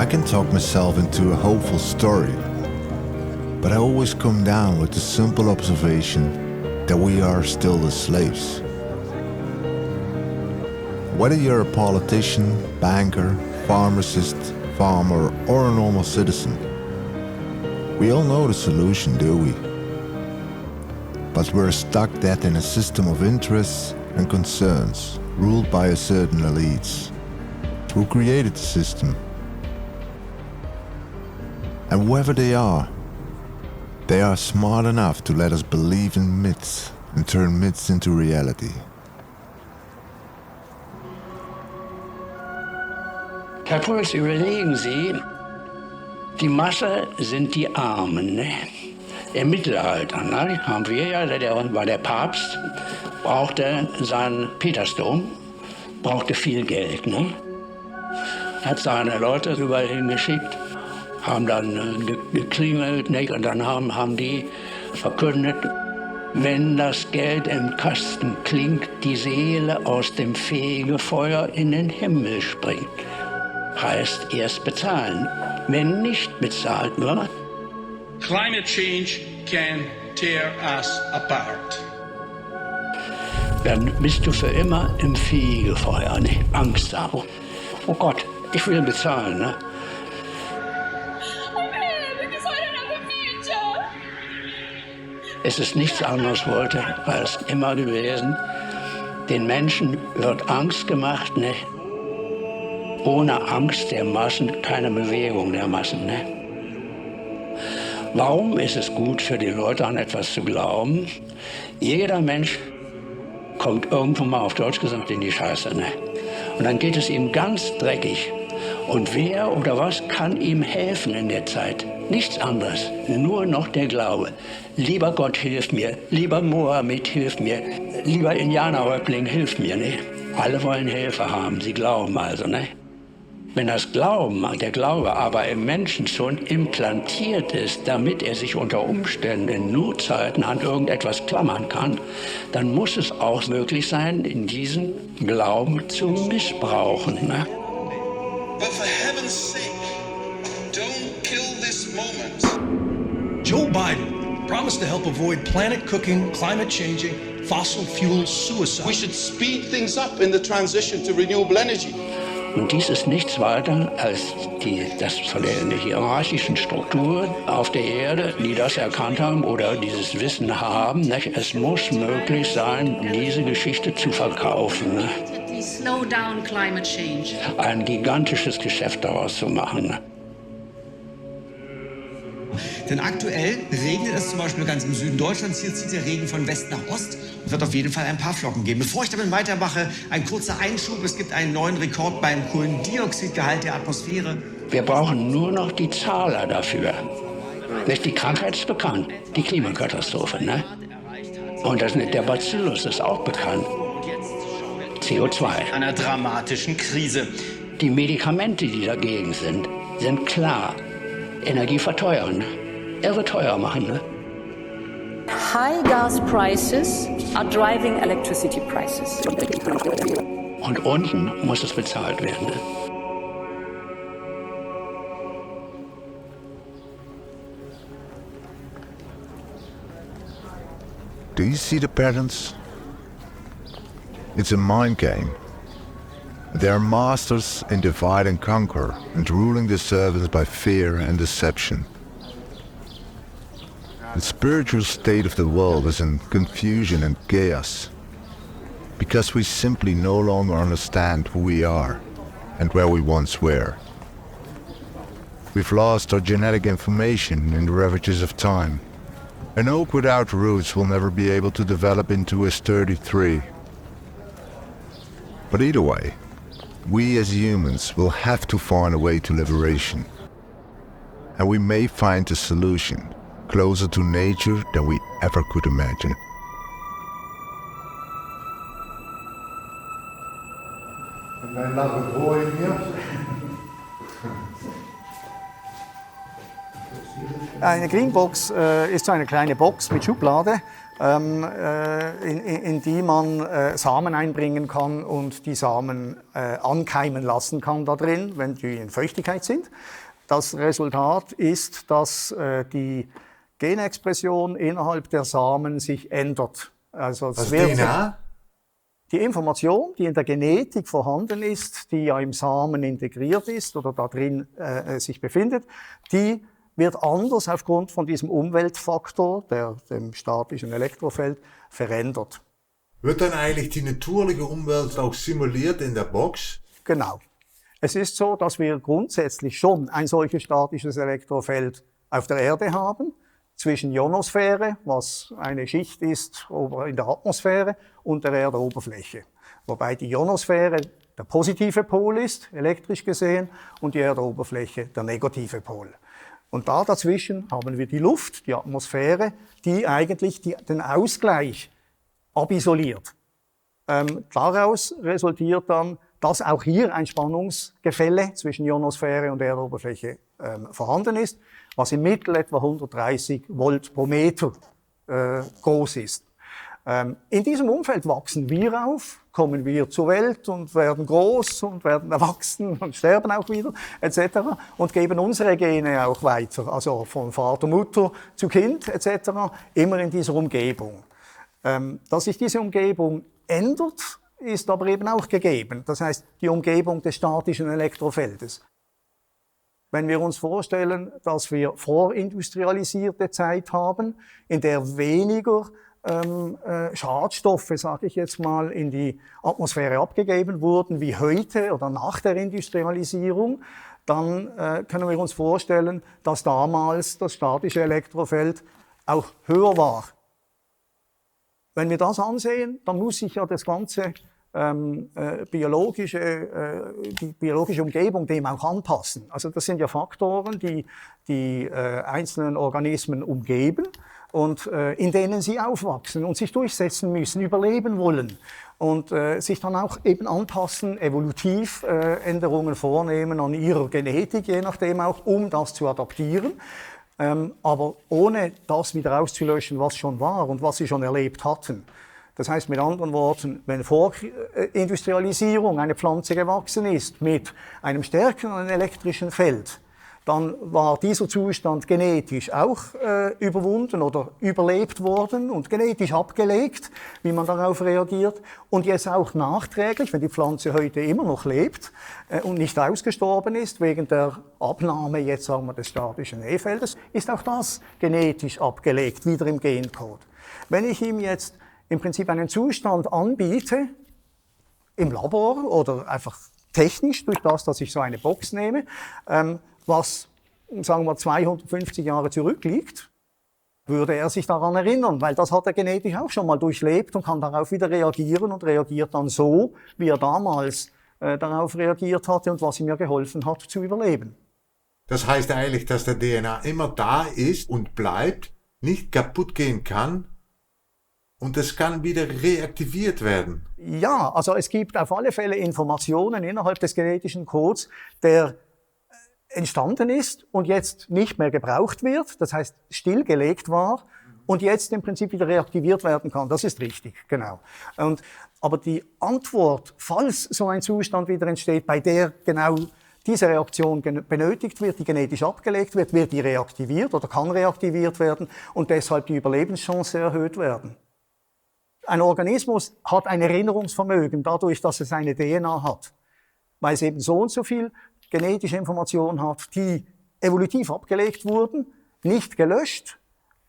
I can talk myself into a hopeful story, but I always come down with the simple observation that we are still the slaves. Whether you're a politician, banker, pharmacist, farmer, or a normal citizen, we all know the solution, do we? But we're stuck dead in a system of interests and concerns ruled by a certain elites who created the system. And whoever they are smart enough to let us believe in myths and turn myths into reality. Herr Puls, überlegen Sie, die Masse sind die Armen. Ne? Im Mittelalter haben wir ja, war der Papst, brauchte seinen Petersdom, brauchte viel Geld. Ne? Hat seine Leute überall hingeschickt, haben dann geklingelt, ne? Und dann haben die verkündet, wenn das Geld im Kasten klingt, die Seele aus dem Fegefeuer in den Himmel springt. Heißt erst bezahlen. Wenn nicht bezahlt wird, Climate change can tear us apart. Dann bist du für immer im Fegefeuer, ne? Angst haben. Oh Gott, ich will bezahlen, ne? Es ist nichts anderes wollte als immer gewesen. Den Menschen wird Angst gemacht, ne? Ohne Angst der Massen keine Bewegung der Massen, ne? Warum ist es gut für die Leute, an etwas zu glauben? Jeder Mensch kommt irgendwo mal, auf Deutsch gesagt, in die Scheiße, ne? Und dann geht es ihm ganz dreckig. Und wer oder was kann ihm helfen in der Zeit? Nichts anderes, nur noch der Glaube. Lieber Gott, hilf mir. Lieber Mohammed, hilf mir. Lieber Indianerhäuptling, hilf mir, ne? Alle wollen Hilfe haben, sie glauben also, ne? Wenn der Glaube aber im Menschen schon implantiert ist, damit er sich unter Umständen in Notzeiten an irgendetwas klammern kann, dann muss es auch möglich sein, in diesen Glauben zu missbrauchen. Ne? But for heaven's sake, don't kill this moment. Joe Biden promised to help avoid planet cooking, climate changing, fossil fuel suicide. We should speed things up in the transition to renewable energy. Und dies ist nichts weiter als das von der hierarchischen Struktur auf der Erde, die das erkannt haben oder dieses Wissen haben. Nicht? Es muss möglich sein, diese Geschichte zu verkaufen. Ne? Slow down climate change. Ein gigantisches Geschäft daraus zu machen. Denn aktuell regnet es zum Beispiel ganz im Süden Deutschlands. Hier zieht der Regen von West nach Ost. Es wird auf jeden Fall ein paar Flocken geben. Bevor ich damit weitermache, ein kurzer Einschub. Es gibt einen neuen Rekord beim Kohlendioxidgehalt der Atmosphäre. Wir brauchen nur noch die Zahler dafür. Nicht? Die Krankheit ist bekannt, die Klimakatastrophe. Ne? Und der Bacillus ist auch bekannt. CO2. Einer dramatischen Krise. Die Medikamente, die dagegen sind klar. Energie verteuern. Er wird teuer machen. Ne? High gas prices are driving electricity prices. Und unten muss es bezahlt werden. Ne? Do you see the patterns? It's a mind game. They are masters in divide and conquer and ruling the servants by fear and deception. The spiritual state of the world is in confusion and chaos because we simply no longer understand who we are and where we once were. We've lost our genetic information in the ravages of time. An oak without roots will never be able to develop into a sturdy tree. But either way, we as humans will have to find a way to liberation. And we may find a solution closer to nature than we ever could imagine. En dan laat het horen hier. Eine Greenbox ist so eine kleine Box mit Schublade, in die man Samen einbringen kann und die Samen ankeimen lassen kann da drin, wenn die in Feuchtigkeit sind. Das Resultat ist, dass die Genexpression innerhalb der Samen sich ändert. Also das DNA? Die Information, die in der Genetik vorhanden ist, die ja im Samen integriert ist oder da drin sich befindet, die wird anders aufgrund von diesem Umweltfaktor, dem statischen Elektrofeld, verändert. Wird dann eigentlich die natürliche Umwelt auch simuliert in der Box? Genau. Es ist so, dass wir grundsätzlich schon ein solches statisches Elektrofeld auf der Erde haben, zwischen Ionosphäre, was eine Schicht ist in der Atmosphäre, und der Erdoberfläche. Wobei die Ionosphäre der positive Pol ist, elektrisch gesehen, und die Erdoberfläche der negative Pol. Und da dazwischen haben wir die Luft, die Atmosphäre, die eigentlich den Ausgleich abisoliert. Daraus resultiert dann, dass auch hier ein Spannungsgefälle zwischen Ionosphäre und Erdoberfläche vorhanden ist, was im Mittel etwa 130 Volt pro Meter groß ist. In diesem Umfeld wachsen wir auf, kommen wir zur Welt und werden groß und werden erwachsen und sterben auch wieder, etc. und geben unsere Gene auch weiter, also von Vater, Mutter zu Kind, etc., immer in dieser Umgebung. Dass sich diese Umgebung ändert, ist aber eben auch gegeben. Das heißt, die Umgebung des statischen Elektrofeldes. Wenn wir uns vorstellen, dass wir vorindustrialisierte Zeit haben, in der weniger Schadstoffe, sage ich jetzt mal, in die Atmosphäre abgegeben wurden wie heute oder nach der Industrialisierung, dann können wir uns vorstellen, dass damals das statische Elektrofeld auch höher war. Wenn wir das ansehen, dann muss sich ja das ganze die biologische Umgebung dem auch anpassen. Also das sind ja Faktoren, die einzelnen Organismen umgeben und in denen sie aufwachsen und sich durchsetzen müssen, überleben wollen und sich dann auch eben anpassen, evolutiv Änderungen vornehmen an ihrer Genetik, je nachdem auch, um das zu adaptieren. Aber ohne das wieder auszulöschen, was schon war und was sie schon erlebt hatten. Das heißt mit anderen Worten, wenn vor Industrialisierung eine Pflanze gewachsen ist mit einem stärkeren elektrischen Feld, dann war dieser Zustand genetisch auch überwunden oder überlebt worden und genetisch abgelegt, wie man darauf reagiert. Und jetzt auch nachträglich, wenn die Pflanze heute immer noch lebt und nicht ausgestorben ist, wegen der Abnahme, jetzt sagen wir, des statischen E-Feldes, ist auch das genetisch abgelegt, wieder im Gencode. Wenn ich ihm jetzt im Prinzip einen Zustand anbiete, im Labor oder einfach technisch, durch das, dass ich so eine Box nehme, was, sagen wir, 250 Jahre zurückliegt, würde er sich daran erinnern, weil das hat er genetisch auch schon mal durchlebt und kann darauf wieder reagieren und reagiert dann so, wie er damals darauf reagiert hatte und was ihm ja geholfen hat, zu überleben. Das heißt eigentlich, dass der DNA immer da ist und bleibt, nicht kaputt gehen kann und es kann wieder reaktiviert werden. Ja, also es gibt auf alle Fälle Informationen innerhalb des genetischen Codes, der entstanden ist und jetzt nicht mehr gebraucht wird, das heißt stillgelegt war und jetzt im Prinzip wieder reaktiviert werden kann. Das ist richtig, genau. Aber die Antwort, falls so ein Zustand wieder entsteht, bei der genau diese Reaktion benötigt wird, die genetisch abgelegt wird, wird die reaktiviert oder kann reaktiviert werden und deshalb die Überlebenschance erhöht werden. Ein Organismus hat ein Erinnerungsvermögen dadurch, dass es eine DNA hat, weil es eben so und so viel genetische Informationen hat, die evolutiv abgelegt wurden, nicht gelöscht,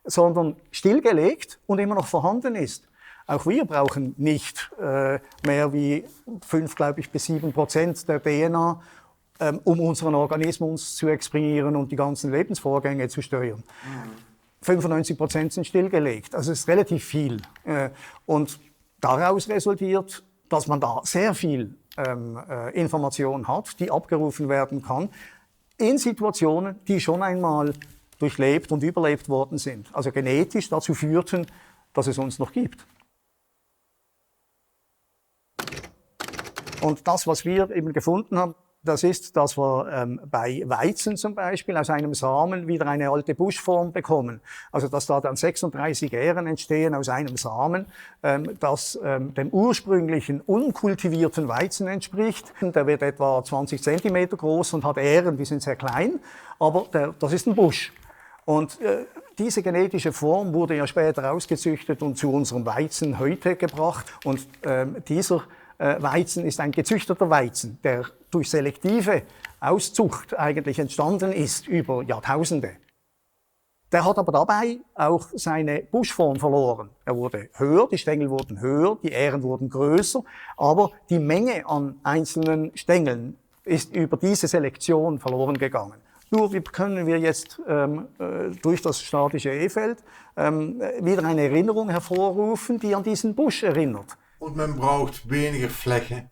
sondern stillgelegt und immer noch vorhanden ist. Auch wir brauchen nicht mehr wie 5, glaube ich, bis 7% der DNA, um unseren Organismus zu exprimieren und die ganzen Lebensvorgänge zu steuern. 95% sind stillgelegt, also es ist relativ viel. Und daraus resultiert, dass man da sehr viel Information hat, die abgerufen werden kann, in Situationen, die schon einmal durchlebt und überlebt worden sind. Also genetisch dazu führten, dass es uns noch gibt. Und das, was wir eben gefunden haben, das ist, dass wir bei Weizen zum Beispiel aus einem Samen wieder eine alte Buschform bekommen. Also dass da dann 36 Ähren entstehen aus einem Samen, das dem ursprünglichen unkultivierten Weizen entspricht. Der wird etwa 20 Zentimeter groß und hat Ähren, die sind sehr klein, aber das ist ein Busch. Und diese genetische Form wurde ja später ausgezüchtet und zu unserem Weizen heute gebracht. Und dieser Weizen ist ein gezüchteter Weizen, der durch selektive Auszucht eigentlich entstanden ist über Jahrtausende. Der hat aber dabei auch seine Buschform verloren. Er wurde höher, die Stängel wurden höher, die Ähren wurden größer, aber die Menge an einzelnen Stängeln ist über diese Selektion verloren gegangen. Nur wie können wir jetzt durch das statische E-Feld wieder eine Erinnerung hervorrufen, die an diesen Busch erinnert. Und man braucht weniger Fläche.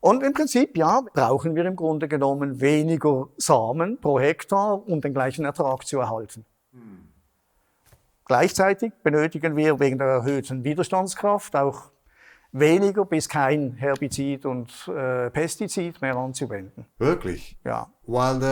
Und im Prinzip, ja, brauchen wir im Grunde genommen weniger Samen pro Hektar, um den gleichen Ertrag zu erhalten. Gleichzeitig benötigen wir wegen der erhöhten Widerstandskraft auch weniger bis kein Herbizid und Pestizid mehr anzuwenden. Wirklich? Ja. Weil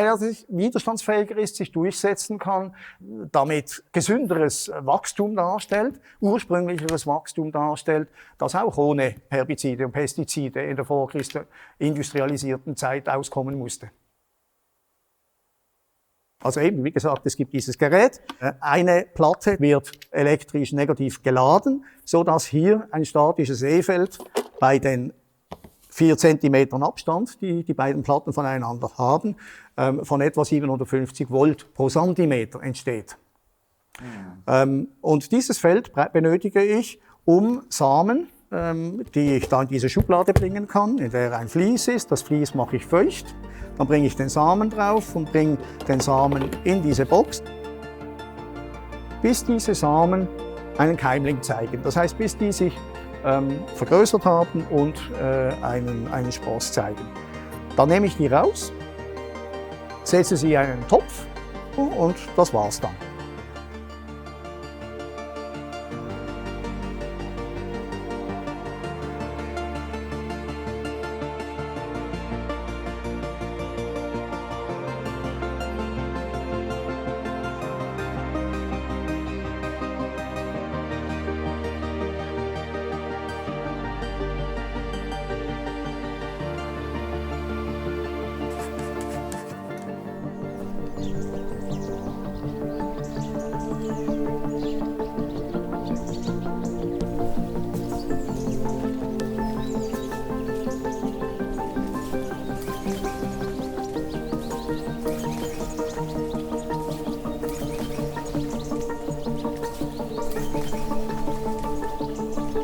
er sich widerstandsfähiger ist, sich durchsetzen kann, damit gesünderes Wachstum darstellt, ursprünglicheres Wachstum darstellt, das auch ohne Herbizide und Pestizide in der vorindustrialisierten Zeit auskommen musste. Also eben, wie gesagt, es gibt dieses Gerät. Eine Platte wird elektrisch negativ geladen, so dass hier ein statisches E-Feld bei den 4 cm Abstand, die die beiden Platten voneinander haben, von etwa 750 Volt pro Zentimeter entsteht. Und dieses Feld benötige ich, um Samen, die ich da in diese Schublade bringen kann, in der ein Vlies ist. Das Vlies mache ich feucht. Dann bringe ich den Samen drauf und bringe den Samen in diese Box, bis diese Samen einen Keimling zeigen. Das heißt, bis die sich vergrößert haben und einen Spross zeigen. Dann nehme ich die raus, setze sie in einen Topf und das war's dann.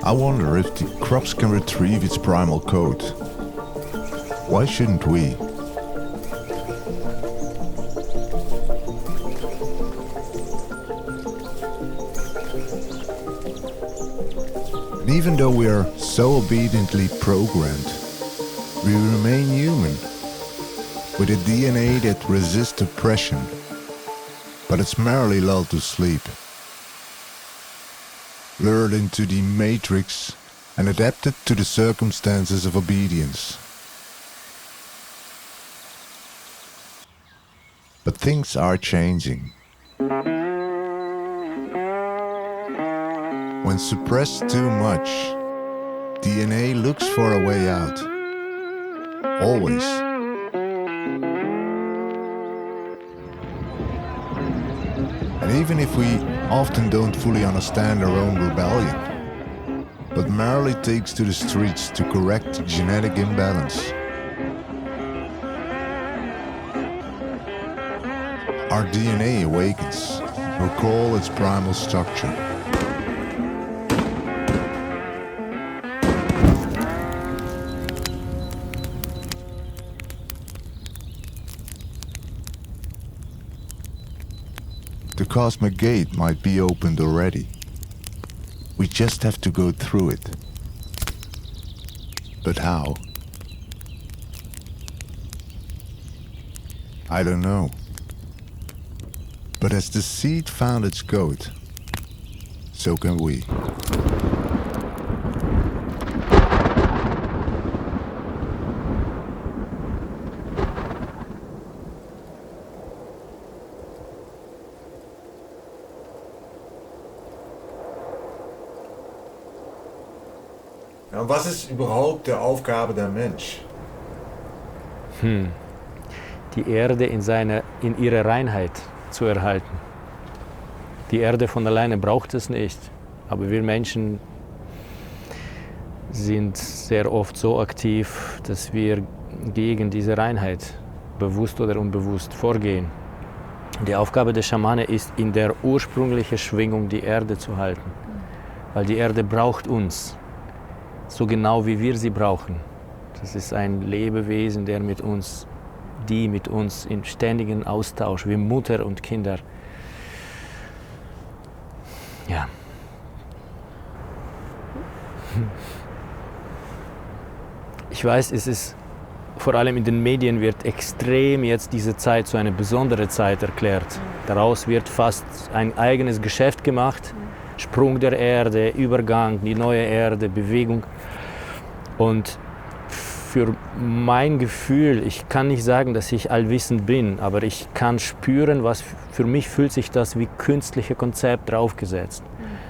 I wonder if the crops can retrieve its primal code. Why shouldn't we? And even though we are so obediently programmed, we remain human, with a DNA that resists oppression, but it's merely lulled to sleep, lured into the matrix and adapted to the circumstances of obedience. But things are changing. When suppressed too much, DNA looks for a way out. Always. And even if we often don't fully understand our own rebellion, but merely takes to the streets to correct genetic imbalance, our DNA awakens, recall its primal structure. The cosmic gate might be opened already. We just have to go through it. But how? I don't know. But as the seed found its goat, so can we. Ja, was ist überhaupt die Aufgabe der Mensch? Die Erde in ihrer Reinheit zu erhalten. Die Erde von alleine braucht es nicht, aber wir Menschen sind sehr oft so aktiv, dass wir gegen diese Reinheit bewusst oder unbewusst vorgehen. Die Aufgabe der Schamane ist, in der ursprünglichen Schwingung die Erde zu halten, weil die Erde braucht uns, so genau wie wir sie brauchen. Das ist ein Lebewesen, der mit uns in ständigen Austausch, wie Mutter und Kinder. Ja. Ich weiß, es ist vor allem in den Medien wird extrem jetzt diese Zeit zu einer besonderen Zeit erklärt. Daraus wird fast ein eigenes Geschäft gemacht. Sprung der Erde, Übergang, die neue Erde, Bewegung. Und für mein Gefühl, ich kann nicht sagen, dass ich allwissend bin, aber ich kann spüren, was für mich fühlt sich das wie künstliche Konzept draufgesetzt.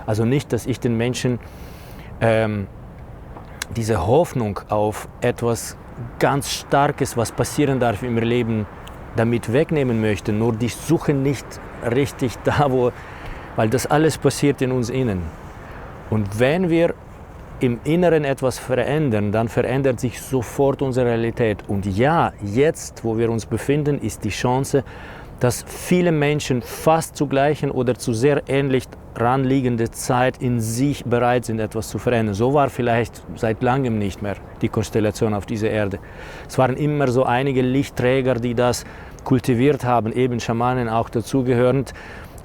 Also nicht, dass ich den Menschen diese Hoffnung auf etwas ganz Starkes, was passieren darf im Leben, damit wegnehmen möchte. Nur die suchen nicht richtig da, weil das alles passiert in uns innen. Und wenn wir im Inneren etwas verändern, dann verändert sich sofort unsere Realität. Und ja, jetzt, wo wir uns befinden, ist die Chance, dass viele Menschen fast zur gleichen oder zu sehr ähnlich ranliegende Zeit in sich bereit sind, etwas zu verändern. So war vielleicht seit langem nicht mehr die Konstellation auf dieser Erde. Es waren immer so einige Lichtträger, die das kultiviert haben, eben Schamanen auch dazugehörend.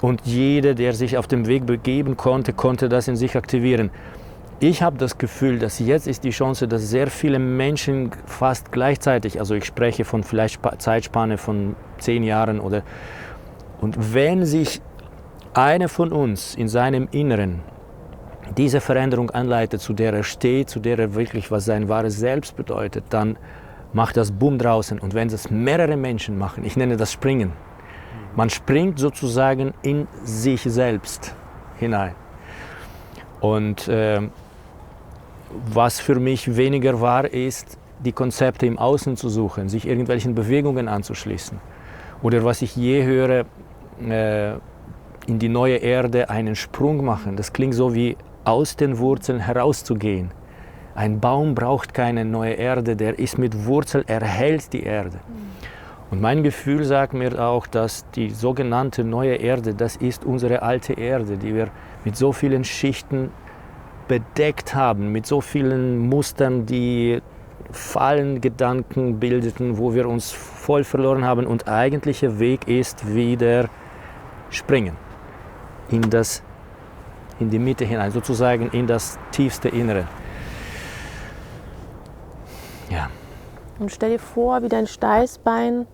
Und jeder, der sich auf dem Weg begeben konnte, konnte das in sich aktivieren. Ich habe das Gefühl, dass jetzt ist die Chance, dass sehr viele Menschen fast gleichzeitig, also ich spreche von vielleicht Zeitspanne von 10 Jahren und wenn sich einer von uns in seinem Inneren diese Veränderung anleitet, zu der er steht, zu der er wirklich was sein wahres Selbst bedeutet, dann macht das Boom draußen. Und wenn das mehrere Menschen machen, ich nenne das Springen, man springt sozusagen in sich selbst hinein. Und was für mich weniger war, ist, die Konzepte im Außen zu suchen, sich irgendwelchen Bewegungen anzuschließen. Oder was ich je höre, in die neue Erde einen Sprung machen. Das klingt so wie aus den Wurzeln herauszugehen. Ein Baum braucht keine neue Erde, der ist mit Wurzeln, er hält die Erde. Und mein Gefühl sagt mir auch, dass die sogenannte neue Erde, das ist unsere alte Erde, die wir mit so vielen Schichten bedeckt haben, mit so vielen Mustern, die Fallengedanken bildeten, wo wir uns voll verloren haben. Und eigentlicher Weg ist wieder springen in die Mitte hinein, sozusagen in das tiefste Innere. Ja. Und stell dir vor, wie dein Steißbein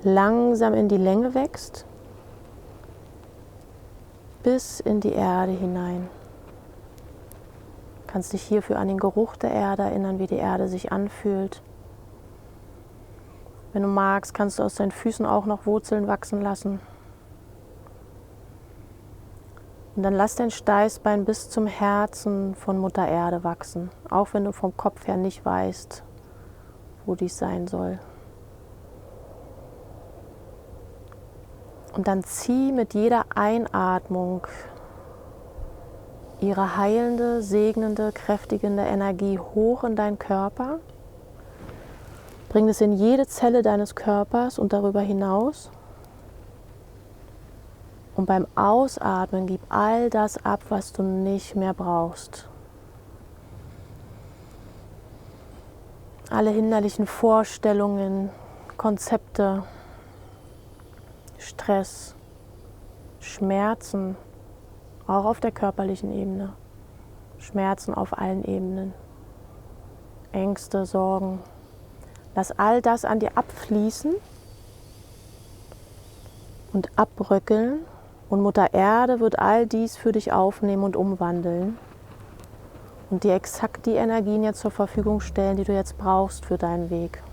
langsam in die Länge wächst, bis in die Erde hinein. Du kannst dich hierfür an den Geruch der Erde erinnern, wie die Erde sich anfühlt. Wenn du magst, kannst du aus deinen Füßen auch noch Wurzeln wachsen lassen. Und dann lass dein Steißbein bis zum Herzen von Mutter Erde wachsen, auch wenn du vom Kopf her nicht weißt, wo dies sein soll. Und dann zieh mit jeder Einatmung ihre heilende, segnende, kräftigende Energie hoch in deinen Körper. Bring es in jede Zelle deines Körpers und darüber hinaus. Und beim Ausatmen gib all das ab, was du nicht mehr brauchst. Alle hinderlichen Vorstellungen, Konzepte, Stress, Schmerzen, auch auf der körperlichen Ebene, Schmerzen auf allen Ebenen, Ängste, Sorgen. Lass all das an dir abfließen und abbröckeln und Mutter Erde wird all dies für dich aufnehmen und umwandeln und dir exakt die Energien jetzt zur Verfügung stellen, die du jetzt brauchst für deinen Weg.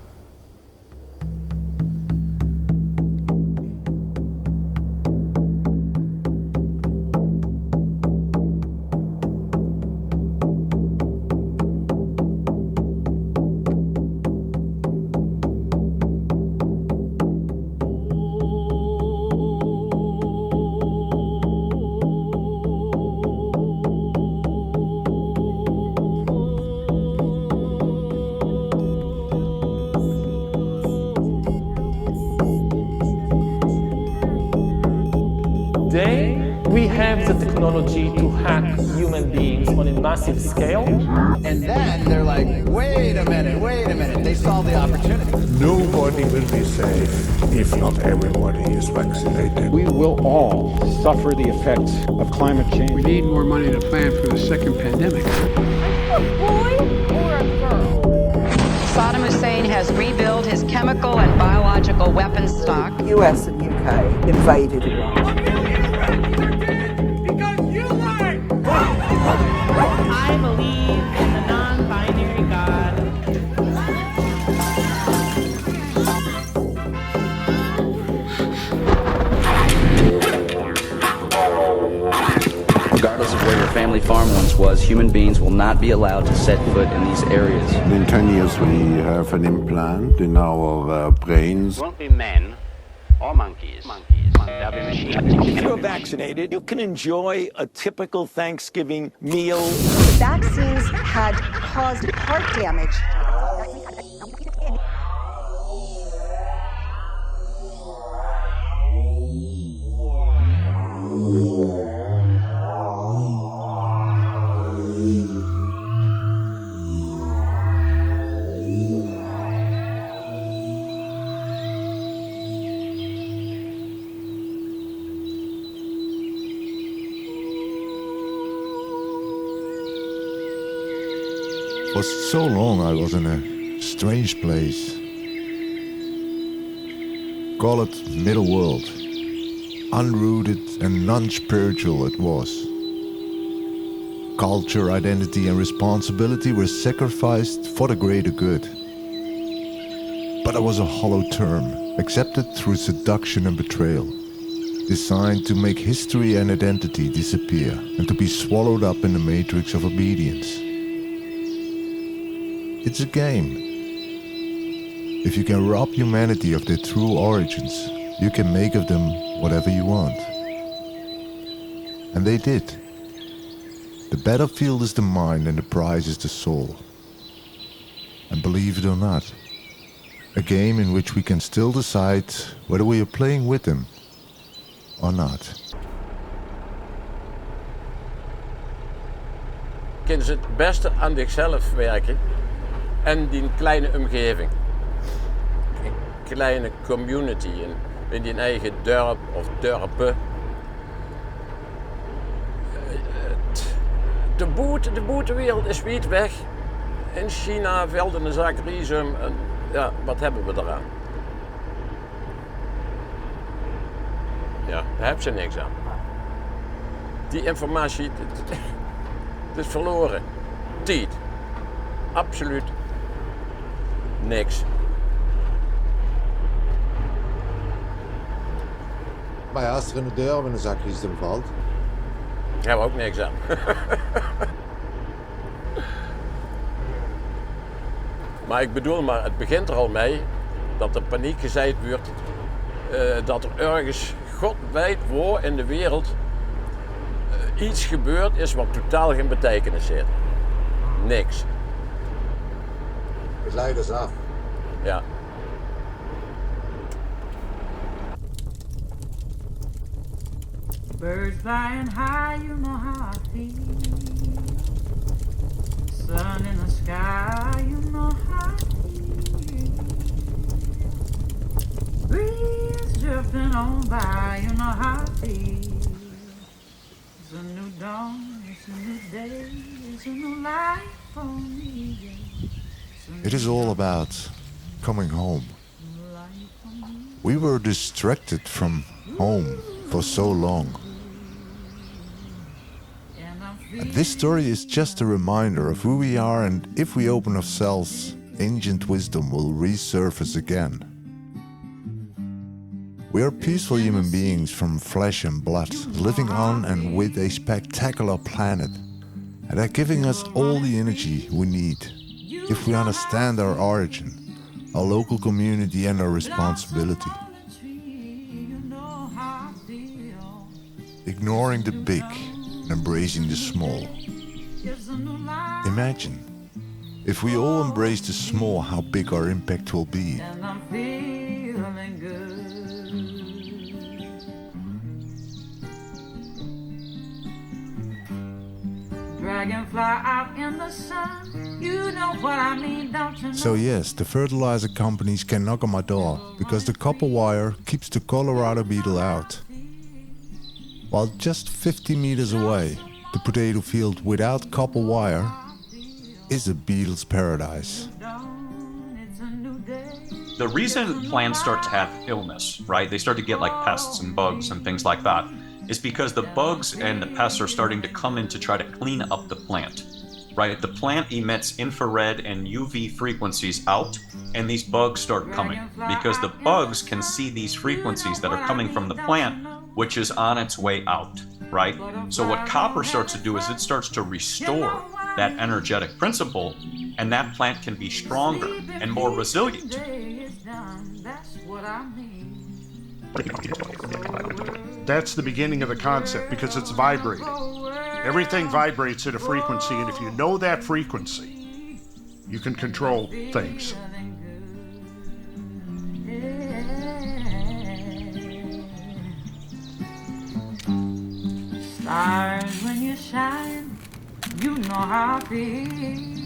Today, we have the technology to hack human beings on a massive scale. And then they're like, wait a minute. They saw the opportunity. Nobody will be safe if not everybody is vaccinated. We will all suffer the effects of climate change. We need more money to plan for the second pandemic. A boy or a girl? Saddam Hussein has rebuilt his chemical and biological weapons stock. US and UK invaded Iran. I believe in the non-binary God. Regardless of where your family farm once was, human beings will not be allowed to set foot in these areas. In 10 years we have an implant in our brains. It won't be men or monkeys. They'll be machines. If you're vaccinated, you can enjoy a typical Thanksgiving meal. The vaccines had caused heart damage. For so long I was in a strange place. Call it middle world. Unrooted and non-spiritual it was. Culture, identity and responsibility were sacrificed for the greater good. But it was a hollow term, accepted through seduction and betrayal, designed to make history and identity disappear and to be swallowed up in the matrix of obedience. It's a game. If you can rob humanity of their true origins, you can make of them whatever you want. And they did. The battlefield is the mind and the prize is the soul. And believe it or not, a game in which we can still decide whether we are playing with them or not. Je kunt het beste aan zichzelf werken en die kleine omgeving. Een kleine community in die eigen dorp of dorpen. De boetenwereld is wiet weg. In China velden een zak rhizum en ja, wat hebben we eraan? Ja, daar hebben ze niks aan. Die informatie, het is verloren. Tijd. Absoluut niks. Maar ja, als er in de deur met een zak rhizum valt. Daar hebben we ook niks aan. Maar ik bedoel, maar het begint er al mee dat er paniek gezaaid wordt. Dat er ergens, God weet waar in de wereld, iets gebeurd is wat totaal geen betekenis heeft. Niks. Het leidt dus af. Ja. Birds flying high, you know how I feel. Sun in the sky, you know how I feel. Breeze drifting on by, you know how I feel. It's a new dawn, it's a new day, it's a new life for me. It is all about coming home. We were distracted from home for so long. And this story is just a reminder of who we are, and if we open ourselves, ancient wisdom will resurface again. We are peaceful human beings from flesh and blood, living on and with a spectacular planet, and are giving us all the energy we need if we understand our origin, our local community and our responsibility. Ignoring the big and embracing the small. Imagine, if we all embrace the small, how big our impact will be. And I'm feeling good. Dragonfly out in the sun, you know know what I mean, don't you know? So yes, the fertilizer companies can knock on my door because the copper wire keeps the Colorado beetle out. While just 50 meters away, the potato field without copper wire is a beetle's paradise. The reason plants start to have illness, right? They start to get like pests and bugs and things like that, is because the bugs and the pests are starting to come in to try to clean up the plant, right? The plant emits infrared and UV frequencies out, and these bugs start coming because the bugs can see these frequencies that are coming from the plant, which is on its way out, right? So what copper starts to do is it starts to restore that energetic principle, and that plant can be stronger and more resilient. That's the beginning of the concept because it's vibrating. Everything vibrates at a frequency, and if you know that frequency, you can control things. Stars, when you shine, you know how I feel.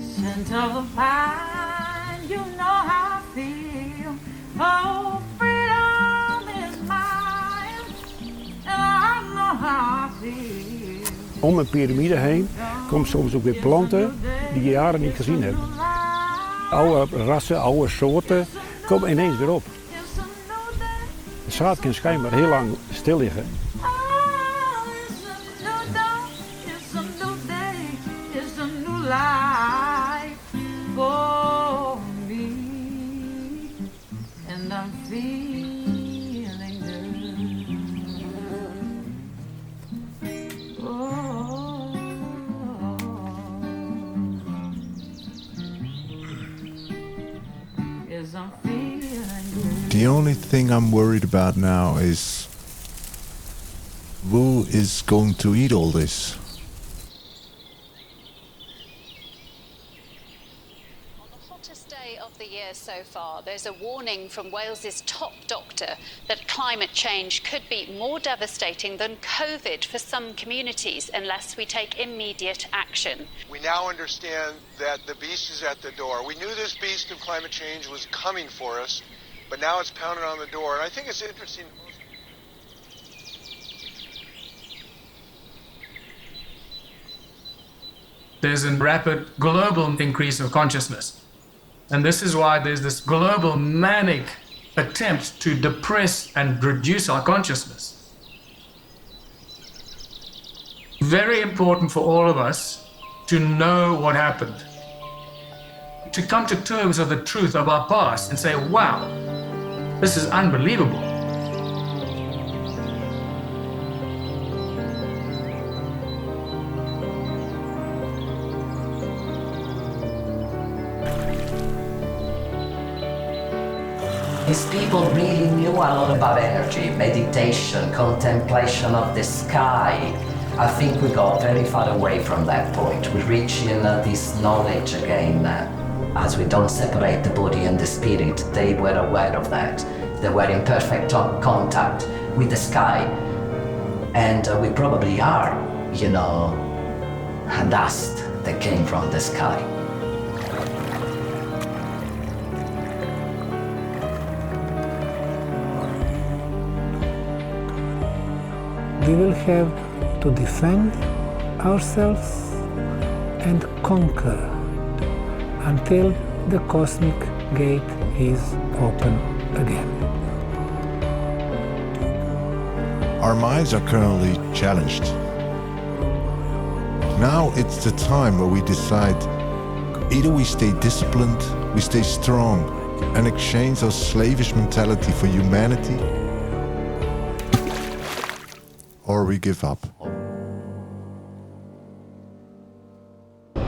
Scent of the pine, you know how I feel. Oh, freedom is mine, and I know how I feel. Om een piramide heen komen soms ook weer planten die je jaren niet gezien hebt. Oude rassen, oude soorten komen ineens weer op. Het zaad kan schijnbaar heel lang stil liggen. The only thing I'm worried about now is who is going to eat all this? So far, there's a warning from Wales's top doctor that climate change could be more devastating than COVID for some communities unless we take immediate action. We now understand that the beast is at the door. We knew this beast of climate change was coming for us, but now it's pounding on the door. And I think it's interesting. There's a rapid global increase of consciousness. And this is why there's this global manic attempt to depress and reduce our consciousness. Very important for all of us to know what happened. To come to terms with the truth of our past and say, wow, this is unbelievable. These people really knew a lot about energy, meditation, contemplation of the sky. I think we got very far away from that point. We reach in this knowledge again. As we don't separate the body and the spirit, they were aware of that. They were in perfect contact with the sky. And we probably are, dust that came from the sky. We will have to defend ourselves and conquer until the cosmic gate is open again. Our minds are currently challenged. Now it's the time where we decide either we stay disciplined, we stay strong, and exchange our slavish mentality for humanity, or we give up.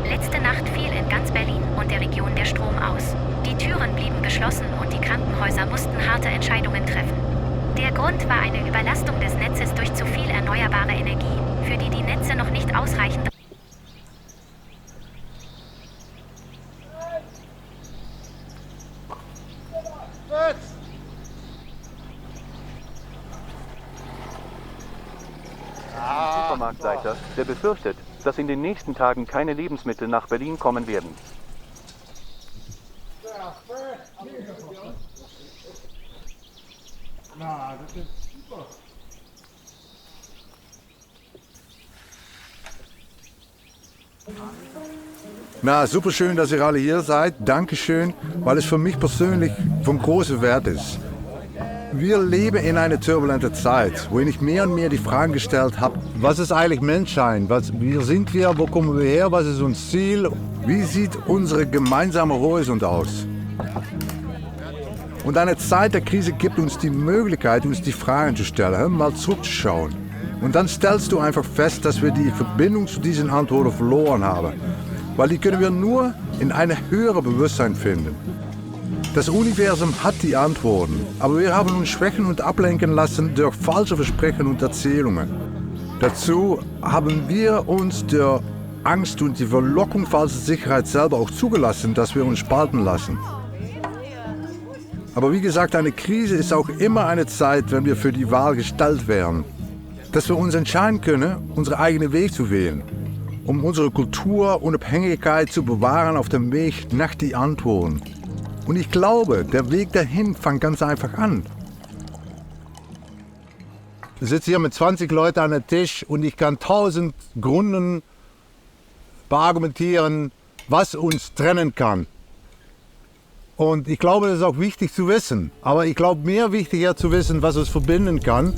Letzte Nacht fiel in ganz Berlin und der Region der Strom aus. Die Türen blieben geschlossen und die Krankenhäuser mussten harte Entscheidungen treffen. Der Grund war eine Überlastung des Netzes durch zu viel erneuerbare Energie, für die die Netze noch nicht ausreichend. Supermarktleiter, der befürchtet, dass in den nächsten Tagen keine Lebensmittel nach Berlin kommen werden. Na, super schön, dass ihr alle hier seid. Dankeschön, weil es für mich persönlich von großem Wert ist. Wir leben in einer turbulenten Zeit, wo ich mehr und mehr die Fragen gestellt habe, was ist eigentlich Menschsein? Wie sind wir? Wo kommen wir her? Was ist unser Ziel? Wie sieht unser gemeinsamer Horizont aus? Und eine Zeit der Krise gibt uns die Möglichkeit, uns die Fragen zu stellen, mal zurückzuschauen. Und dann stellst du einfach fest, dass wir die Verbindung zu diesen Antworten verloren haben. Weil die können wir nur in einem höheren Bewusstsein finden. Das Universum hat die Antworten, aber wir haben uns schwächen und ablenken lassen durch falsche Versprechen und Erzählungen. Dazu haben wir uns der Angst und die Verlockung falscher Sicherheit selber auch zugelassen, dass wir uns spalten lassen. Aber wie gesagt, eine Krise ist auch immer eine Zeit, wenn wir für die Wahl gestellt werden. Dass wir uns entscheiden können, unseren eigenen Weg zu wählen, um unsere Kulturunabhängigkeit zu bewahren auf dem Weg nach die Antworten. Und ich glaube, der Weg dahin fängt ganz einfach an. Ich sitze hier mit 20 Leuten an einem Tisch und ich kann 1000 Gründen beargumentieren, was uns trennen kann. Und ich glaube, das ist auch wichtig zu wissen. Aber ich glaube, mehr wichtiger zu wissen, was uns verbinden kann.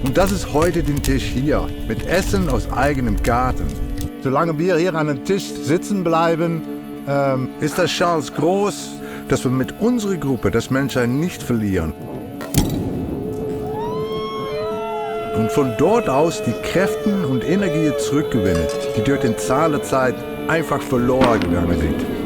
Und das ist heute den Tisch hier, mit Essen aus eigenem Garten. Solange wir hier an dem Tisch sitzen bleiben, ist das Chance groß, dass wir mit unserer Gruppe das Menschsein nicht verlieren. Und von dort aus die Kräfte und Energie zurückgewinnen, die durch den Zahn der Zeit einfach verloren gegangen sind.